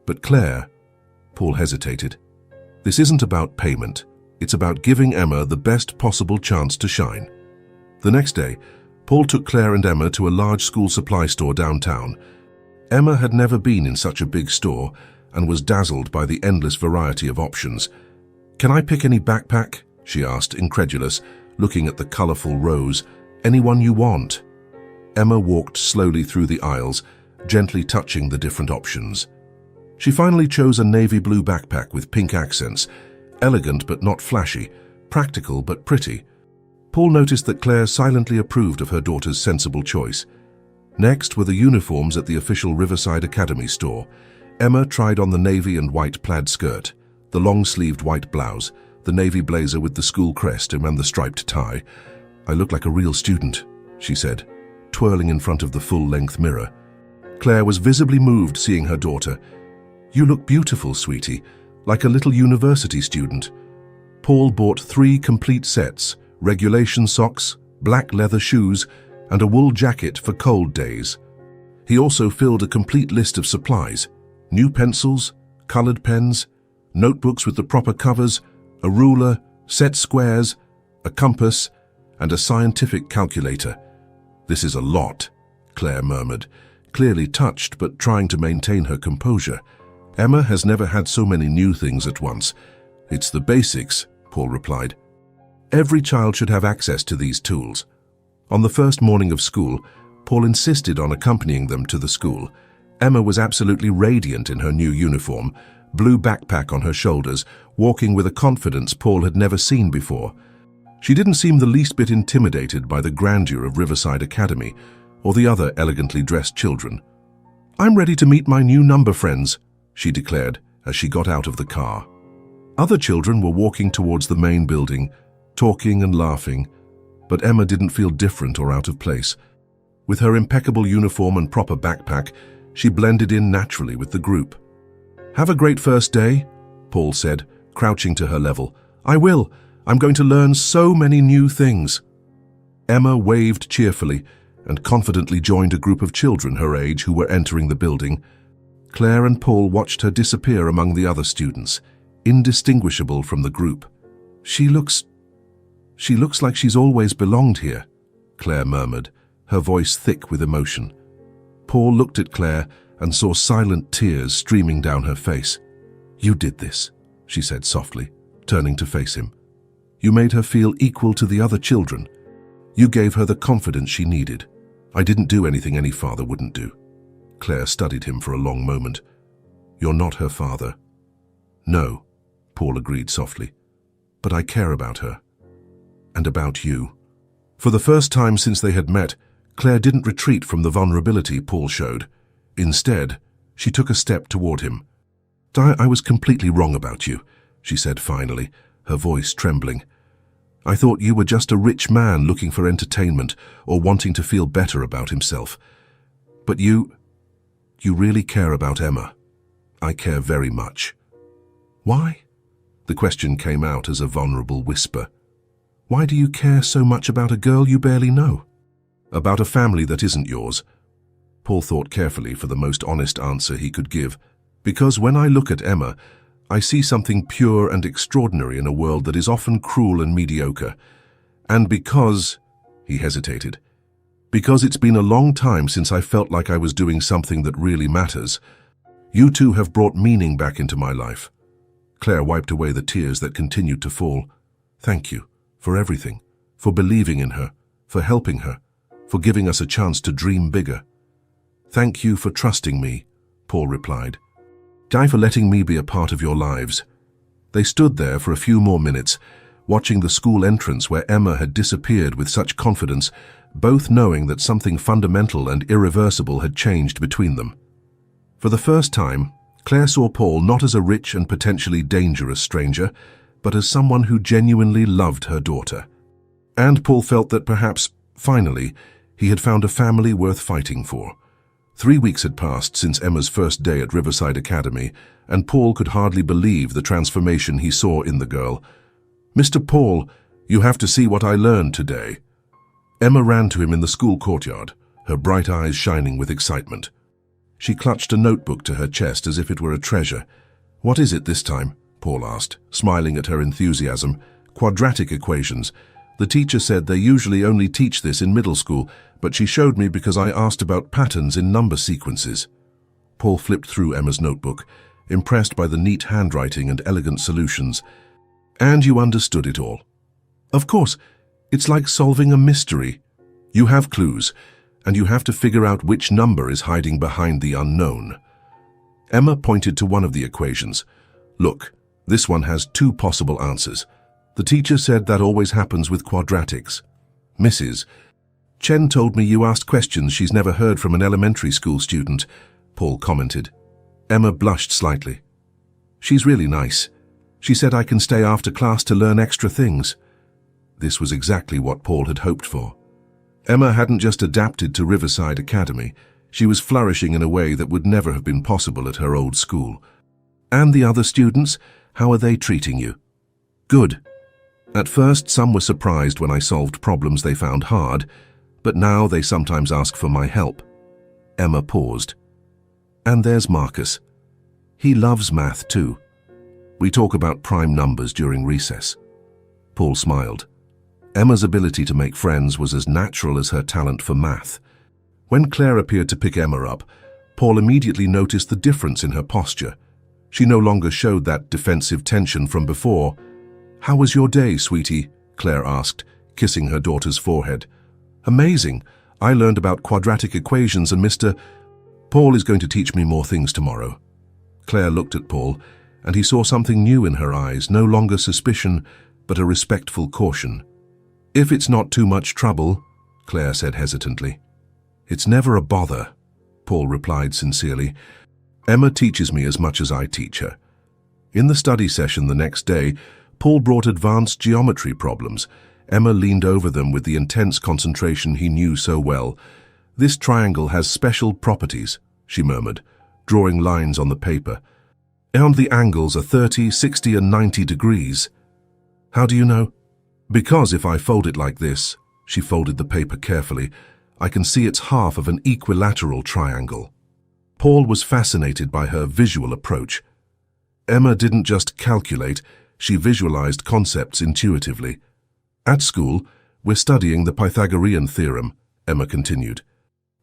"But Claire," Paul hesitated, "this isn't about payment. It's about giving Emma the best possible chance to shine." The next day, Paul took Claire and Emma to a large school supply store downtown. Emma had never been in such a big store and was dazzled by the endless variety of options. "Can I pick any backpack?" she asked, incredulous, looking at the colorful rows. "Anyone you want." Emma walked slowly through the aisles, gently touching the different options. She finally chose a navy blue backpack with pink accents, elegant but not flashy, practical but pretty. Paul noticed that Claire silently approved of her daughter's sensible choice. Next were the uniforms at the official Riverside Academy store. Emma tried on the navy and white plaid skirt, the long-sleeved white blouse, the navy blazer with the school crest and the striped tie. "I look like a real student," she said, twirling in front of the full-length mirror. Claire was visibly moved seeing her daughter. "You look beautiful, sweetie, like a little university student." Paul bought 3 complete sets, regulation socks, black leather shoes, and a wool jacket for cold days. He also filled a complete list of supplies: new pencils, colored pens, notebooks with the proper covers, a ruler, set squares, a compass, and a scientific calculator. "This is a lot," Claire murmured, clearly touched but trying to maintain her composure. "Emma has never had so many new things at once." "It's the basics," Paul replied. "Every child should have access to these tools." On the first morning of school, Paul insisted on accompanying them to the school. Emma was absolutely radiant in her new uniform, blue backpack on her shoulders, walking with a confidence Paul had never seen before. She didn't seem the least bit intimidated by the grandeur of Riverside Academy or the other elegantly dressed children. "I'm ready to meet my new number friends," she declared as she got out of the car. Other children were walking towards the main building, talking and laughing, but Emma didn't feel different or out of place. With her impeccable uniform and proper backpack, she blended in naturally with the group. "Have a great first day," Paul said, crouching to her level. "I will. I'm going to learn so many new things." Emma waved cheerfully and confidently joined a group of children her age who were entering the building. Claire and Paul watched her disappear among the other students, indistinguishable from the group. She looks like she's always belonged here," Claire murmured, her voice thick with emotion. Paul looked at Claire and saw silent tears streaming down her face. You did this, she said softly, turning to face him. You made her feel equal to the other children. You gave her the confidence she needed. I didn't do anything any father wouldn't do. Claire studied him for a long moment. You're not her father. No, Paul agreed softly. But I care about her. And about you. For the first time since they had met, Claire didn't retreat from the vulnerability Paul showed. Instead, she took a step toward him. I was completely wrong about you, she said finally, her voice trembling. I thought you were just a rich man looking for entertainment or wanting to feel better about himself. But you really care about Emma. I care very much. Why? The question came out as a vulnerable whisper. Why do you care so much about a girl you barely know? About a family that isn't yours? Paul thought carefully for the most honest answer he could give. Because when I look at Emma, I see something pure and extraordinary in a world that is often cruel and mediocre. And because, he hesitated, because it's been a long time since I felt like I was doing something that really matters. You two have brought meaning back into my life. Claire wiped away the tears that continued to fall. Thank you for everything, for believing in her, for helping her, for giving us a chance to dream bigger. Thank you for trusting me, Paul replied. Thank you for letting me be a part of your lives. They stood there for a few more minutes, watching the school entrance where Emma had disappeared with such confidence, both knowing that something fundamental and irreversible had changed between them. For the first time, Claire saw Paul not as a rich and potentially dangerous stranger, but as someone who genuinely loved her daughter. And Paul felt that perhaps, finally, he had found a family worth fighting for. 3 weeks had passed since Emma's first day at Riverside Academy, and Paul could hardly believe the transformation he saw in the girl. Mr. Paul, you have to see what I learned today. Emma ran to him in the school courtyard, her bright eyes shining with excitement. She clutched a notebook to her chest as if it were a treasure. What is it this time? Paul asked, smiling at her enthusiasm. Quadratic equations. The teacher said they usually only teach this in middle school, but she showed me because I asked about patterns in number sequences. Paul flipped through Emma's notebook, impressed by the neat handwriting and elegant solutions. And you understood it all. Of course, it's like solving a mystery. You have clues, and you have to figure out which number is hiding behind the unknown. Emma pointed to one of the equations. Look, this one has 2 possible answers. The teacher said that always happens with quadratics. Mrs. Chen told me you asked questions she's never heard from an elementary school student, Paul commented. Emma blushed slightly. She's really nice. She said I can stay after class to learn extra things. This was exactly what Paul had hoped for. Emma hadn't just adapted to Riverside Academy. She was flourishing in a way that would never have been possible at her old school. And the other students, how are they treating you? Good. At first, some were surprised when I solved problems they found hard, but now they sometimes ask for my help. Emma paused. And there's Marcus. He loves math too. We talk about prime numbers during recess. Paul smiled. Emma's ability to make friends was as natural as her talent for math. When Claire appeared to pick Emma up, Paul immediately noticed the difference in her posture. She no longer showed that defensive tension from before. How was your day, sweetie? Claire asked, kissing her daughter's forehead. Amazing. I learned about quadratic equations and Mr. Paul is going to teach me more things tomorrow. Claire looked at Paul, and he saw something new in her eyes, no longer suspicion, but a respectful caution. If it's not too much trouble, Claire said hesitantly. It's never a bother, Paul replied sincerely. Emma teaches me as much as I teach her. In the study session the next day, Paul brought advanced geometry problems. Emma leaned over them with the intense concentration he knew so well. This triangle has special properties, she murmured, drawing lines on the paper. And the angles are 30, 60, and 90 degrees. How do you know? Because if I fold it like this, she folded the paper carefully, I can see it's half of an equilateral triangle. Paul was fascinated by her visual approach. Emma didn't just calculate, she visualized concepts intuitively. At school, we're studying the Pythagorean theorem, Emma continued.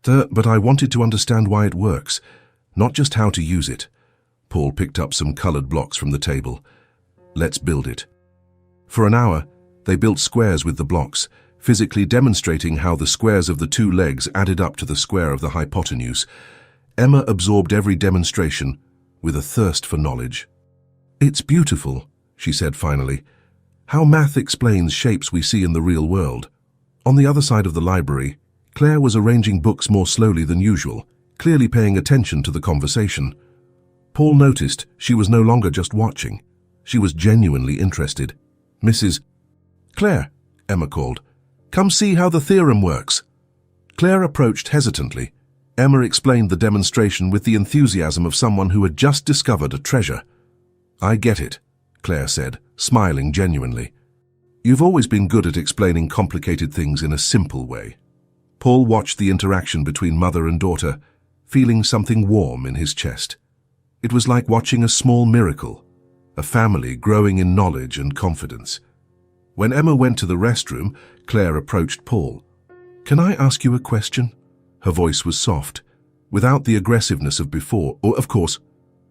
But I wanted to understand why it works, not just how to use it. Paul picked up some colored blocks from the table. Let's build it. For an hour, they built squares with the blocks, physically demonstrating how the squares of the two legs added up to the square of the hypotenuse. Emma absorbed every demonstration with a thirst for knowledge. It's beautiful, she said finally. How math explains shapes we see in the real world. On the other side of the library, Claire was arranging books more slowly than usual, clearly paying attention to the conversation. Paul noticed she was no longer just watching. She was genuinely interested. Mrs. Claire, Emma called. Come see how the theorem works. Claire approached hesitantly. Emma explained the demonstration with the enthusiasm of someone who had just discovered a treasure. I get it, Claire said, smiling genuinely. You've always been good at explaining complicated things in a simple way. Paul watched the interaction between mother and daughter, feeling something warm in his chest. It was like watching a small miracle, a family growing in knowledge and confidence. When Emma went to the restroom, Claire approached Paul. Can I ask you a question? Her voice was soft, without the aggressiveness of before. Or, of course,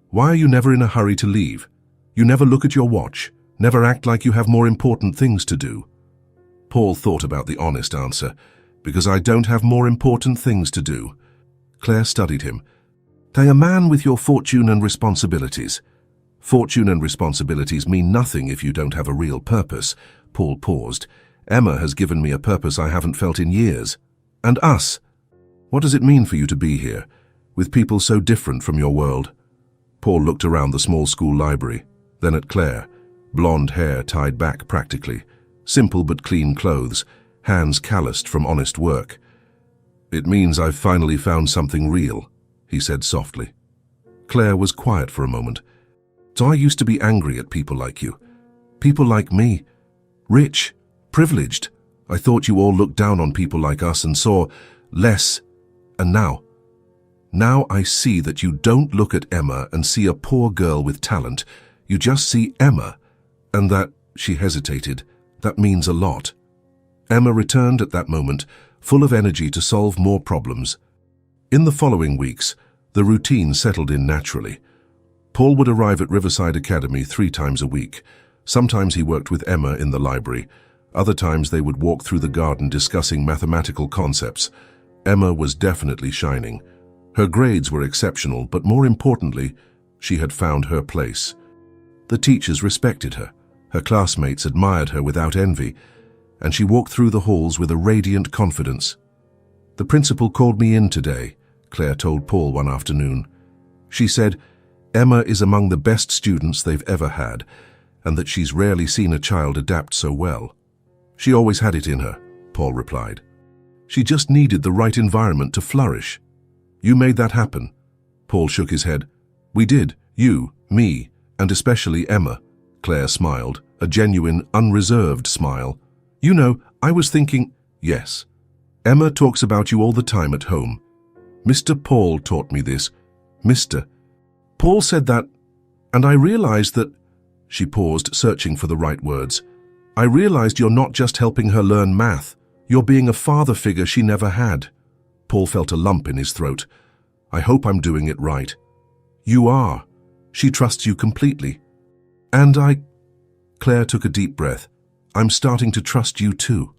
why are you never in a hurry to leave? You never look at your watch, never act like you have more important things to do. Paul thought about the honest answer. Because I don't have more important things to do. Claire studied him. They a man with your fortune and responsibilities. Fortune and responsibilities mean nothing if you don't have a real purpose. Paul paused. Emma has given me a purpose I haven't felt in years. And us. What does it mean for you to be here, with people so different from your world? Paul looked around the small school library, then at Claire, blonde hair tied back practically, simple but clean clothes, hands calloused from honest work. It means I've finally found something real, he said softly. Claire was quiet for a moment. So I used to be angry at people like you. People like me. Rich, privileged. I thought you all looked down on people like us and saw less. And now I see that you don't look at Emma and see a poor girl with talent. You just see Emma. And that, she hesitated, that means a lot. Emma returned at that moment, full of energy to solve more problems. In the following weeks, the routine settled in naturally. Paul would arrive at Riverside Academy 3 times a week. Sometimes he worked with Emma in the library. Other times they would walk through the garden discussing mathematical concepts. Emma was definitely shining. Her grades were exceptional, but more importantly, she had found her place. The teachers respected her. Her classmates admired her without envy, and she walked through the halls with a radiant confidence. The principal called me in today, Claire told Paul one afternoon. She said, Emma is among the best students they've ever had, and that she's rarely seen a child adapt so well. She always had it in her, Paul replied. She just needed the right environment to flourish. You made that happen. Paul shook his head. We did, you, me, and especially Emma. Claire smiled, a genuine, unreserved smile. You know, I was thinking, yes. Emma talks about you all the time at home. Mr. Paul taught me this. Mr. Paul said that, and I realized that. She paused, searching for the right words. I realized you're not just helping her learn math. You're being a father figure she never had. Paul felt a lump in his throat. I hope I'm doing it right. You are. She trusts you completely. And Claire took a deep breath. I'm starting to trust you too.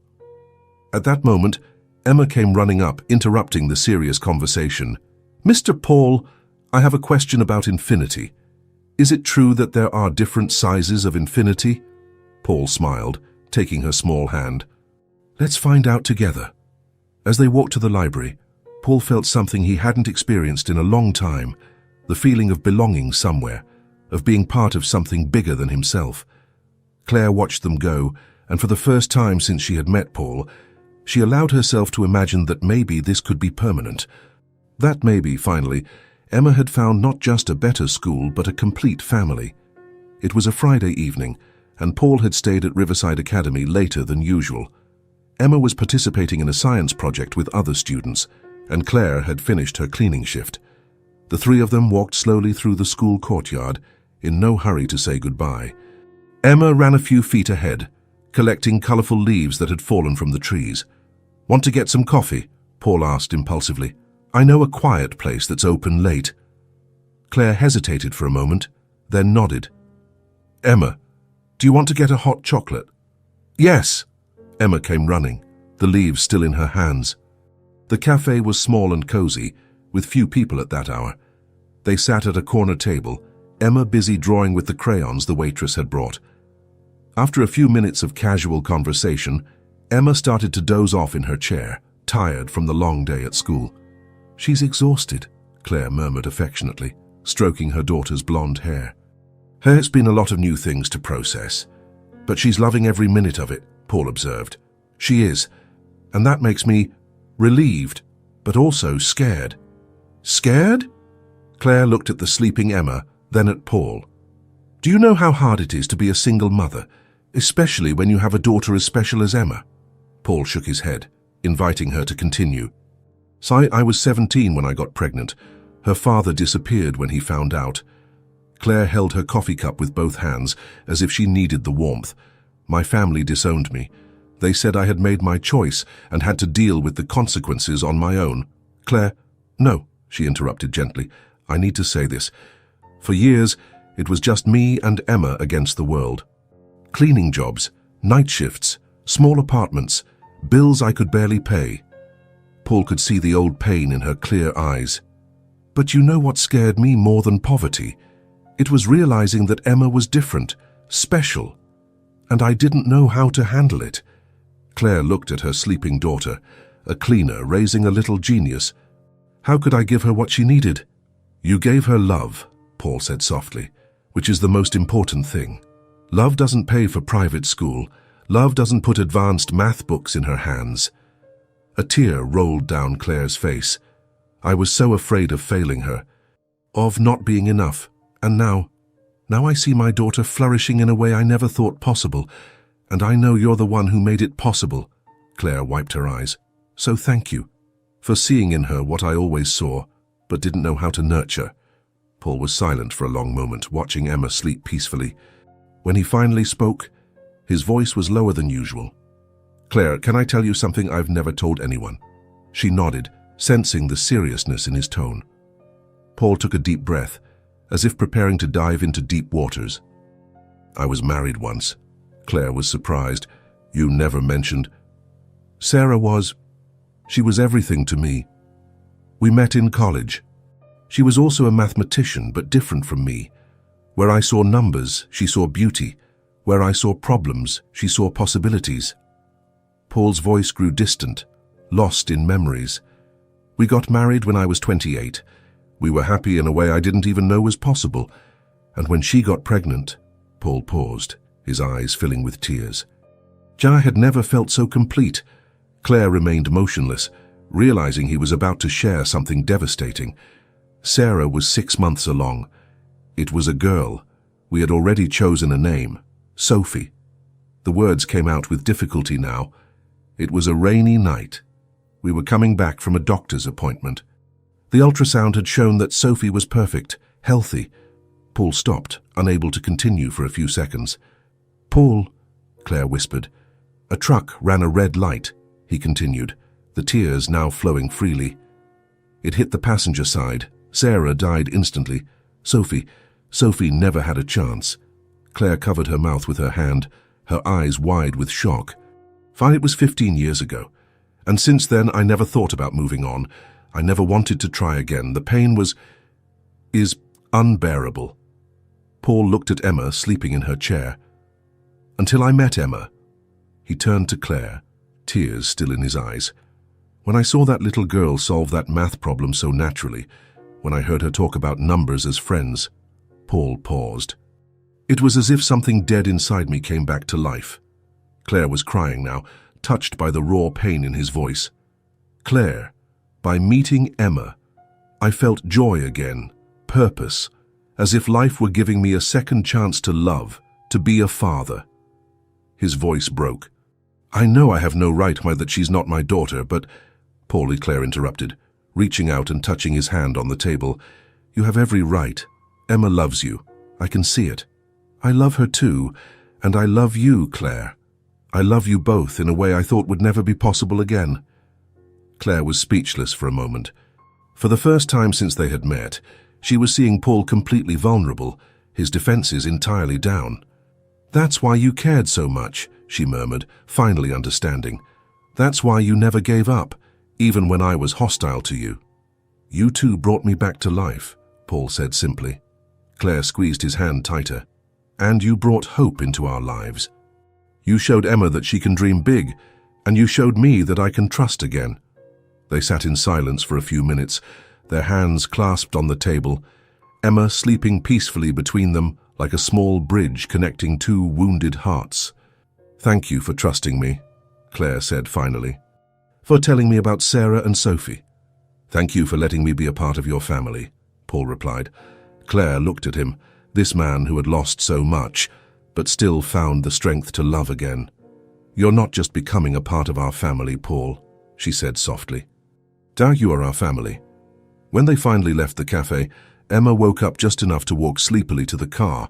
At that moment, Emma came running up, interrupting the serious conversation. Mr. Paul, I have a question about infinity. Is it true that there are different sizes of infinity? Paul smiled, taking her small hand. Let's find out together. As they walked to the library, Paul felt something he hadn't experienced in a long time, the feeling of belonging somewhere, of being part of something bigger than himself. Claire watched them go, and for the first time since she had met Paul, she allowed herself to imagine that maybe this could be permanent. That maybe, finally, Emma had found not just a better school but a complete family. It was a Friday evening, and Paul had stayed at Riverside Academy later than usual. Emma was participating in a science project with other students, and Claire had finished her cleaning shift. The 3 of them walked slowly through the school courtyard, in no hurry to say goodbye. Emma ran a few feet ahead, collecting colorful leaves that had fallen from the trees. Want to get some coffee? Paul asked impulsively. I know a quiet place that's open late. Claire hesitated for a moment, then nodded. "Emma, do you want to get a hot chocolate?" "Yes." Emma came running, the leaves still in her hands. The cafe was small and cozy, with few people at that hour. They sat at a corner table, Emma busy drawing with the crayons the waitress had brought. After a few minutes of casual conversation, Emma started to doze off in her chair, tired from the long day at school. "She's exhausted," Claire murmured affectionately, stroking her daughter's blonde hair. "It's been a lot of new things to process, but she's loving every minute of it," Paul observed. "She is, and that makes me relieved, but also scared." "Scared?" Claire looked at the sleeping Emma, then at Paul. "Do you know how hard it is to be a single mother, especially when you have a daughter as special as Emma?" Paul shook his head, inviting her to continue. "So I was 17 when I got pregnant. Her father disappeared when he found out." Claire held her coffee cup with both hands, as if she needed the warmth. "My family disowned me. They said I had made my choice and had to deal with the consequences on my own." "Claire, no," she interrupted gently. "I need to say this. For years, it was just me and Emma against the world. Cleaning jobs, night shifts, small apartments, bills I could barely pay." Paul could see the old pain in her clear eyes. "But you know what scared me more than poverty? It was realizing that Emma was different, special, and I didn't know how to handle it." Claire looked at her sleeping daughter, a cleaner raising a little genius. "How could I give her what she needed?" "You gave her love," Paul said softly, "which is the most important thing. Love doesn't pay for private school. Love doesn't put advanced math books in her hands." A tear rolled down Claire's face. "I was so afraid of failing her, of not being enough, and now I see my daughter flourishing in a way I never thought possible, and I know you're the one who made it possible." Claire wiped her eyes. "So thank you for seeing in her what I always saw, but didn't know how to nurture." Paul was silent for a long moment, watching Emma sleep peacefully. When he finally spoke, his voice was lower than usual. "Claire, can I tell you something I've never told anyone?" She nodded, sensing the seriousness in his tone. Paul took a deep breath, as if preparing to dive into deep waters. "I was married once." Claire was surprised. "You never mentioned." "Sarah was. She was everything to me. We met in college. She was also a mathematician, but different from me. Where I saw numbers, she saw beauty. Where I saw problems, she saw possibilities." Paul's voice grew distant, lost in memories. "We got married when I was 28. We were happy in a way I didn't even know was possible. And when she got pregnant," Paul paused, his eyes filling with tears. "I had never felt so complete." Claire remained motionless, realizing he was about to share something devastating. Sarah was 6 months along. It was a girl. We had already chosen a name, Sophie. The words came out with difficulty now. It was a rainy night. We were coming back from a doctor's appointment. The ultrasound had shown that Sophie was perfect, healthy. Paul stopped, unable to continue for a few seconds. "Paul," Claire whispered. "A truck ran a red light," he continued, the tears now flowing freely. "It hit the passenger side. Sarah died instantly. Sophie never had a chance." Claire covered her mouth with her hand, her eyes wide with shock. "Fine, it was 15 years ago. And since then, I never thought about moving on. I never wanted to try again. The pain is unbearable." Paul looked at Emma sleeping in her chair. "Until I met Emma." He turned to Claire, tears still in his eyes. "When I saw that little girl solve that math problem so naturally, when I heard her talk about numbers as friends." Paul paused. "It was as if something dead inside me came back to life." Claire was crying now, touched by the raw pain in his voice. "Claire, by meeting Emma, I felt joy again, purpose, as if life were giving me a second chance to love, to be a father." His voice broke. "I know I have no right that she's not my daughter, but—" Paul, Claire interrupted, reaching out and touching his hand on the table. "You have every right. Emma loves you. I can see it. I love her too, and I love you, Claire. I love you both in a way I thought would never be possible again." Claire was speechless for a moment. For the first time since they had met, She was seeing Paul completely vulnerable, his defenses entirely down. "That's why you cared so much," she murmured, finally understanding. "That's why you never gave up, even when I was hostile to you." "You two brought me back to life," Paul said simply. Claire squeezed his hand tighter. "And you brought hope into our lives. You showed Emma that she can dream big, and you showed me that I can trust again." They sat in silence for a few minutes, their hands clasped on the table, Emma sleeping peacefully between them like a small bridge connecting two wounded hearts. "Thank you for trusting me," Claire said finally. "For telling me about Sarah and Sophie." "Thank you for letting me be a part of your family," Paul replied. Claire looked at him, this man who had lost so much, but still found the strength to love again. "You're not just becoming a part of our family, Paul," she said softly. "Now you are our family." When they finally left the cafe, Emma woke up just enough to walk sleepily to the car.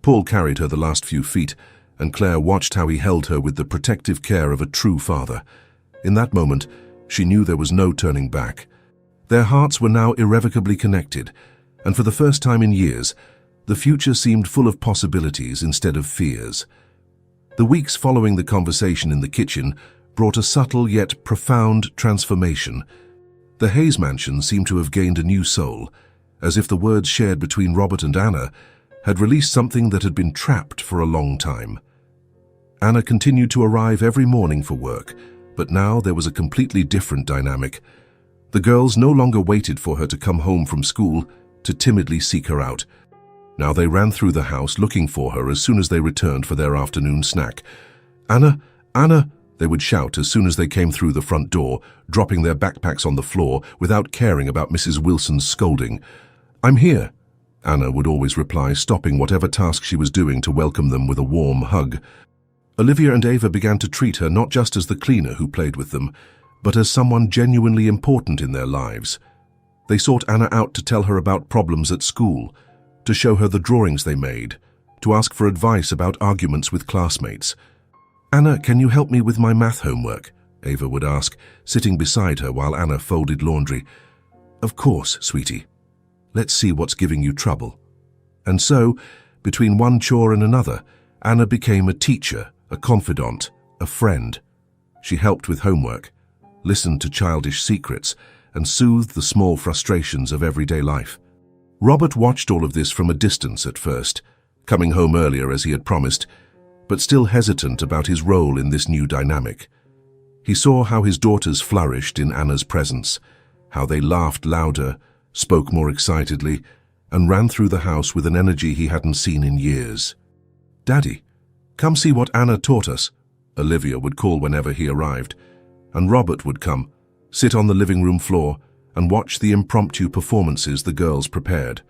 Paul carried her the last few feet, and Claire watched how he held her with the protective care of a true father. In that moment, she knew there was no turning back. Their hearts were now irrevocably connected, and for the first time in years, the future seemed full of possibilities instead of fears. The weeks following the conversation in the kitchen brought a subtle yet profound transformation. The Hayes mansion seemed to have gained a new soul, as if the words shared between Robert and Anna had released something that had been trapped for a long time. Anna continued to arrive every morning for work, but now there was a completely different dynamic. The girls no longer waited for her to come home from school to timidly seek her out. Now they ran through the house looking for her as soon as they returned for their afternoon snack. "Anna, Anna!" they would shout as soon as they came through the front door, dropping their backpacks on the floor without caring about Mrs. Wilson's scolding. "I'm here," Anna would always reply, stopping whatever task she was doing to welcome them with a warm hug. Olivia and Ava began to treat her not just as the cleaner who played with them, but as someone genuinely important in their lives. They sought Anna out to tell her about problems at school, to show her the drawings they made, to ask for advice about arguments with classmates. "Anna, can you help me with my math homework?" Ava would ask, sitting beside her while Anna folded laundry. "Of course, sweetie. Let's see what's giving you trouble." And so, between one chore and another, Anna became a teacher, a confidant, a friend. She helped with homework, listened to childish secrets, and soothed the small frustrations of everyday life. Robert watched all of this from a distance at first, coming home earlier as he had promised, but still hesitant about his role in this new dynamic. He saw how his daughters flourished in Anna's presence, how they laughed louder, spoke more excitedly, and ran through the house with an energy he hadn't seen in years. "Daddy, come see what Anna taught us," Olivia would call whenever he arrived, and Robert would come, sit on the living room floor, and watch the impromptu performances the girls prepared.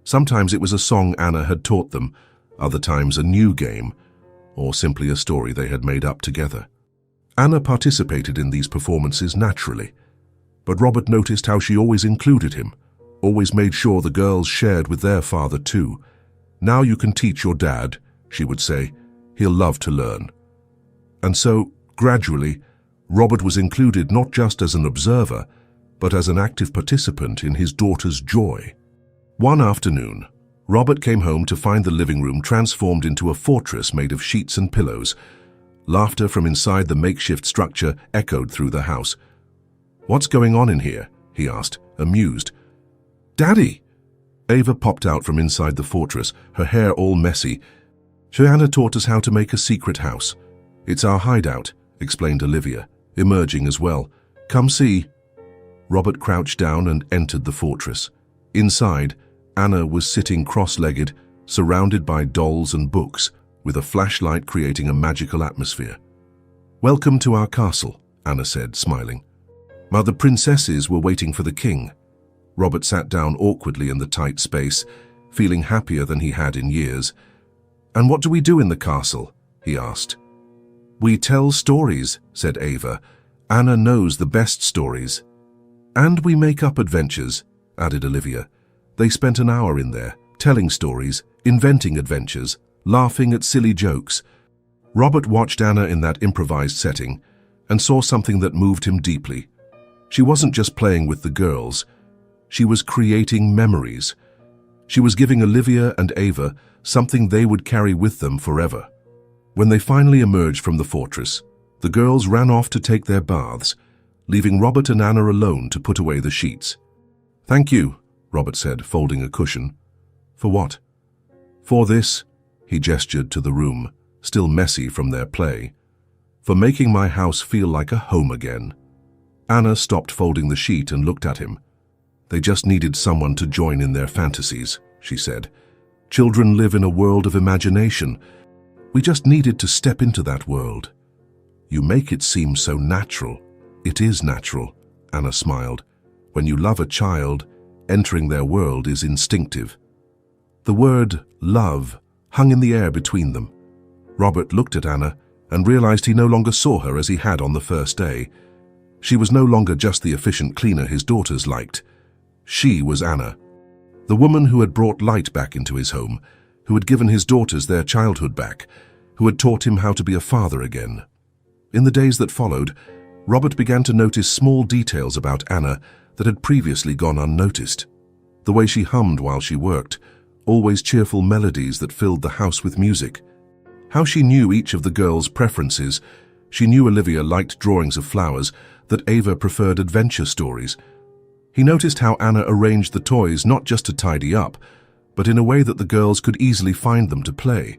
Sometimes it was a song Anna had taught them, other times a new game, or simply a story they had made up together. Anna participated in these performances naturally, but Robert noticed how she always included him, always made sure the girls shared with their father too. "Now you can teach your dad," she would say. "He'll love to learn." And so, gradually, Robert was included not just as an observer, but as an active participant in his daughter's joy. One afternoon, Robert came home to find the living room transformed into a fortress made of sheets and pillows. Laughter from inside the makeshift structure echoed through the house. "What's going on in here?" he asked, amused. "Daddy!" Ava popped out from inside the fortress, her hair all messy. "Anna taught us how to make a secret house. It's our hideout," explained Olivia, emerging as well. "Come see." Robert crouched down and entered the fortress. Inside, Anna was sitting cross-legged, surrounded by dolls and books, with a flashlight creating a magical atmosphere. "Welcome to our castle," Anna said, smiling. "Now the princesses were waiting for the king." Robert sat down awkwardly in the tight space, feeling happier than he had in years. "And what do we do in the castle?" he asked. "We tell stories," said Ava. "Anna knows the best stories." "And we make up adventures," added Olivia. They spent an hour in there, telling stories, inventing adventures, laughing at silly jokes. Robert watched Anna in that improvised setting and saw something that moved him deeply. She wasn't just playing with the girls. She was creating memories, She was giving Olivia and Ava something they would carry with them forever. When they finally emerged from the fortress, the girls ran off to take their baths, leaving Robert and Anna alone to put away the sheets. "Thank you," Robert said, folding a cushion. "For what?" "For this," he gestured to the room, still messy from their play. "For making my house feel like a home again." Anna stopped folding the sheet and looked at him. "They just needed someone to join in their fantasies," she said. "Children live in a world of imagination. We just needed to step into that world." "You make it seem so natural." "It is natural," Anna smiled. "When you love a child, entering their world is instinctive." The word love hung in the air between them. Robert looked at Anna and realized he no longer saw her as he had on the first day. She was no longer just the efficient cleaner his daughters liked. She was Anna, the woman who had brought light back into his home, who had given his daughters their childhood back, who had taught him how to be a father again. In the days that followed, Robert began to notice small details about Anna that had previously gone unnoticed. The way she hummed while she worked, always cheerful melodies that filled the house with music. How she knew each of the girls' preferences. She knew Olivia liked drawings of flowers, that Ava preferred adventure stories. He noticed how Anna arranged the toys not just to tidy up, but in a way that the girls could easily find them to play.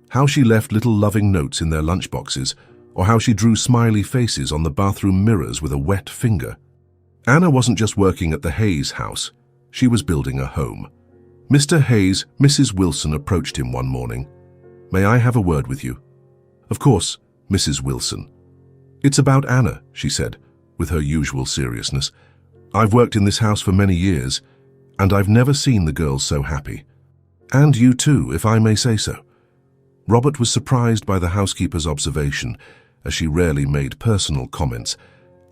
How she left little loving notes in their lunchboxes, or how she drew smiley faces on the bathroom mirrors with a wet finger. Anna wasn't just working at the Hayes house, she was building a home. Mr. Hayes, Mrs. Wilson approached him one morning. "May I have a word with you?" "Of course, Mrs. Wilson." "It's about Anna," she said, with her usual seriousness. "I've worked in this house for many years, and I've never seen the girls so happy. And you too, if I may say so." Robert was surprised by the housekeeper's observation, as she rarely made personal comments.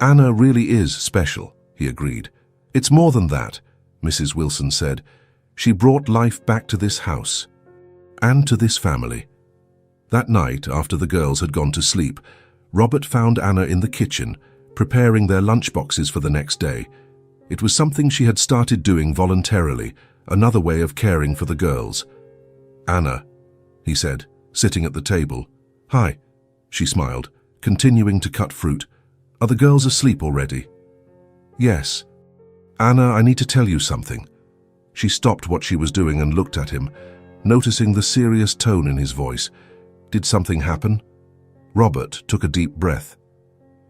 "Anna really is special," he agreed. "It's more than that," Mrs. Wilson said. "She brought life back to this house, and to this family." That night, after the girls had gone to sleep, Robert found Anna in the kitchen, preparing their lunchboxes for the next day. It was something she had started doing voluntarily, another way of caring for the girls. "Anna," he said, sitting at the table. "Hi," she smiled, continuing to cut fruit. "Are the girls asleep already?" "Yes." "Anna, I need to tell you something." She stopped what she was doing and looked at him, noticing the serious tone in his voice. "Did something happen?" Robert took a deep breath.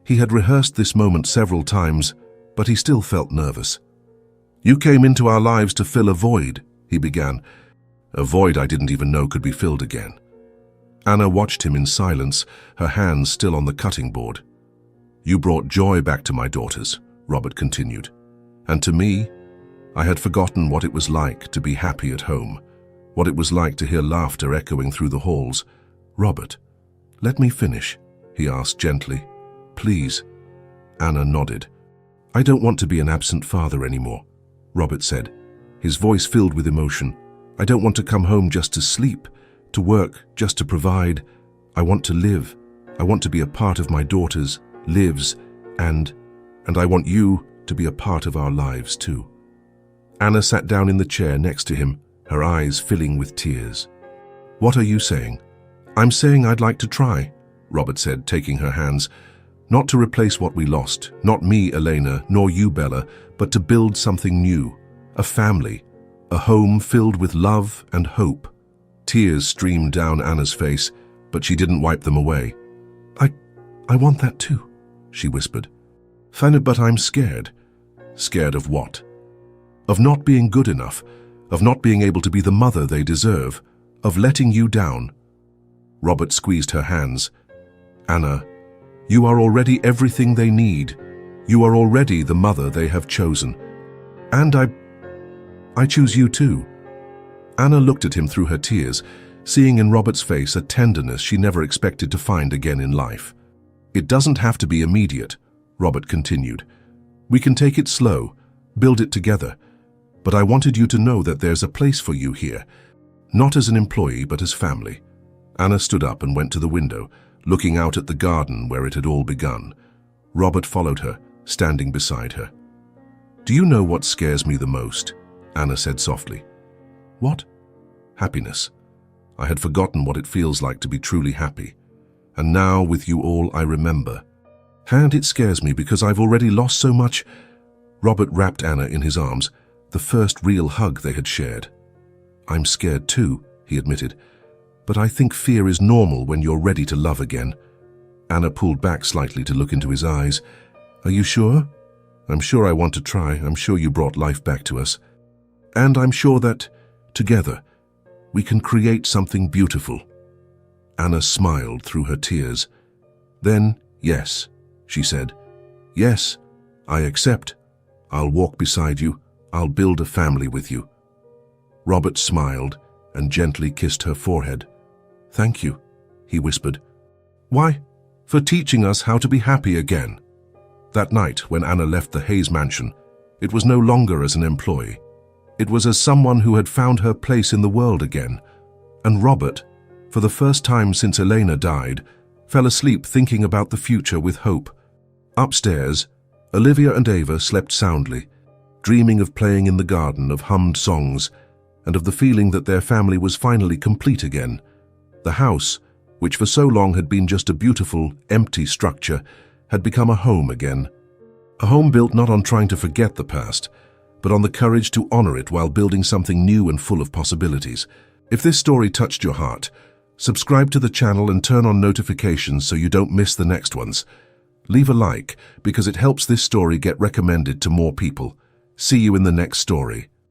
He had rehearsed this moment several times, but he still felt nervous. "You came into our lives to fill a void," he began. "A void I didn't even know could be filled again." Anna watched him in silence, her hands still on the cutting board. "You brought joy back to my daughters," Robert continued. "And to me, I had forgotten what it was like to be happy at home, what it was like to hear laughter echoing through the halls." "Robert, let me finish," he asked gently. "Please." Anna nodded. "I don't want to be an absent father anymore," Robert said, his voice filled with emotion. "I don't want to come home just to sleep, to work just to provide. I want to live. I want to be a part of my daughters' lives, and I want you to be a part of our lives too." Anna sat down in the chair next to him, her eyes filling with tears. "What are you saying?" "I'm saying I'd like to try," Robert said, taking her hands. "Not to replace what we lost, not me, Elena, nor you, Bella, but to build something new, a family, a home filled with love and hope." Tears streamed down Anna's face, but she didn't wipe them away. I want that too," she whispered. "Fine, but I'm scared." "Scared of what?" "Of not being good enough, of not being able to be the mother they deserve, of letting you down." Robert squeezed her hands. "Anna, you are already everything they need. You are already the mother they have chosen. And I choose you too." Anna looked at him through her tears, seeing in Robert's face a tenderness she never expected to find again in life. "It doesn't have to be immediate," Robert continued. "We can take it slow, build it together. But I wanted you to know that there's a place for you here, not as an employee but as family." Anna stood up and went to the window, looking out at the garden where it had all begun. Robert followed her, standing beside her. "Do you know what scares me the most?" Anna said softly. What? Happiness. I had forgotten what it feels like to be truly happy. And now, with you all, I remember. And it scares me because I've already lost so much. Robert wrapped Anna in his arms, the first real hug they had shared. I'm scared too, he admitted. But I think fear is normal when you're ready to love again. Anna pulled back slightly to look into his eyes. Are you sure? I'm sure I want to try. I'm sure you brought life back to us. And I'm sure that, together, we can create something beautiful. Anna smiled through her tears. Then, yes, she said. Yes, I accept. I'll walk beside you. I'll build a family with you. Robert smiled and gently kissed her forehead. Thank you, he whispered. Why? For teaching us how to be happy again. That night, when Anna left the Hayes mansion, it was no longer as an employee. It was as someone who had found her place in the world again. And Robert, for the first time since Elena died, fell asleep thinking about the future with hope. Upstairs, Olivia and Ava slept soundly, dreaming of playing in the garden, of hummed songs, and of the feeling that their family was finally complete again. The house, which for so long had been just a beautiful, empty structure, had become a home again. A home built not on trying to forget the past, but on the courage to honor it while building something new and full of possibilities. If this story touched your heart, subscribe to the channel and turn on notifications so you don't miss the next ones. Leave a like because it helps this story get recommended to more people. See you in the next story.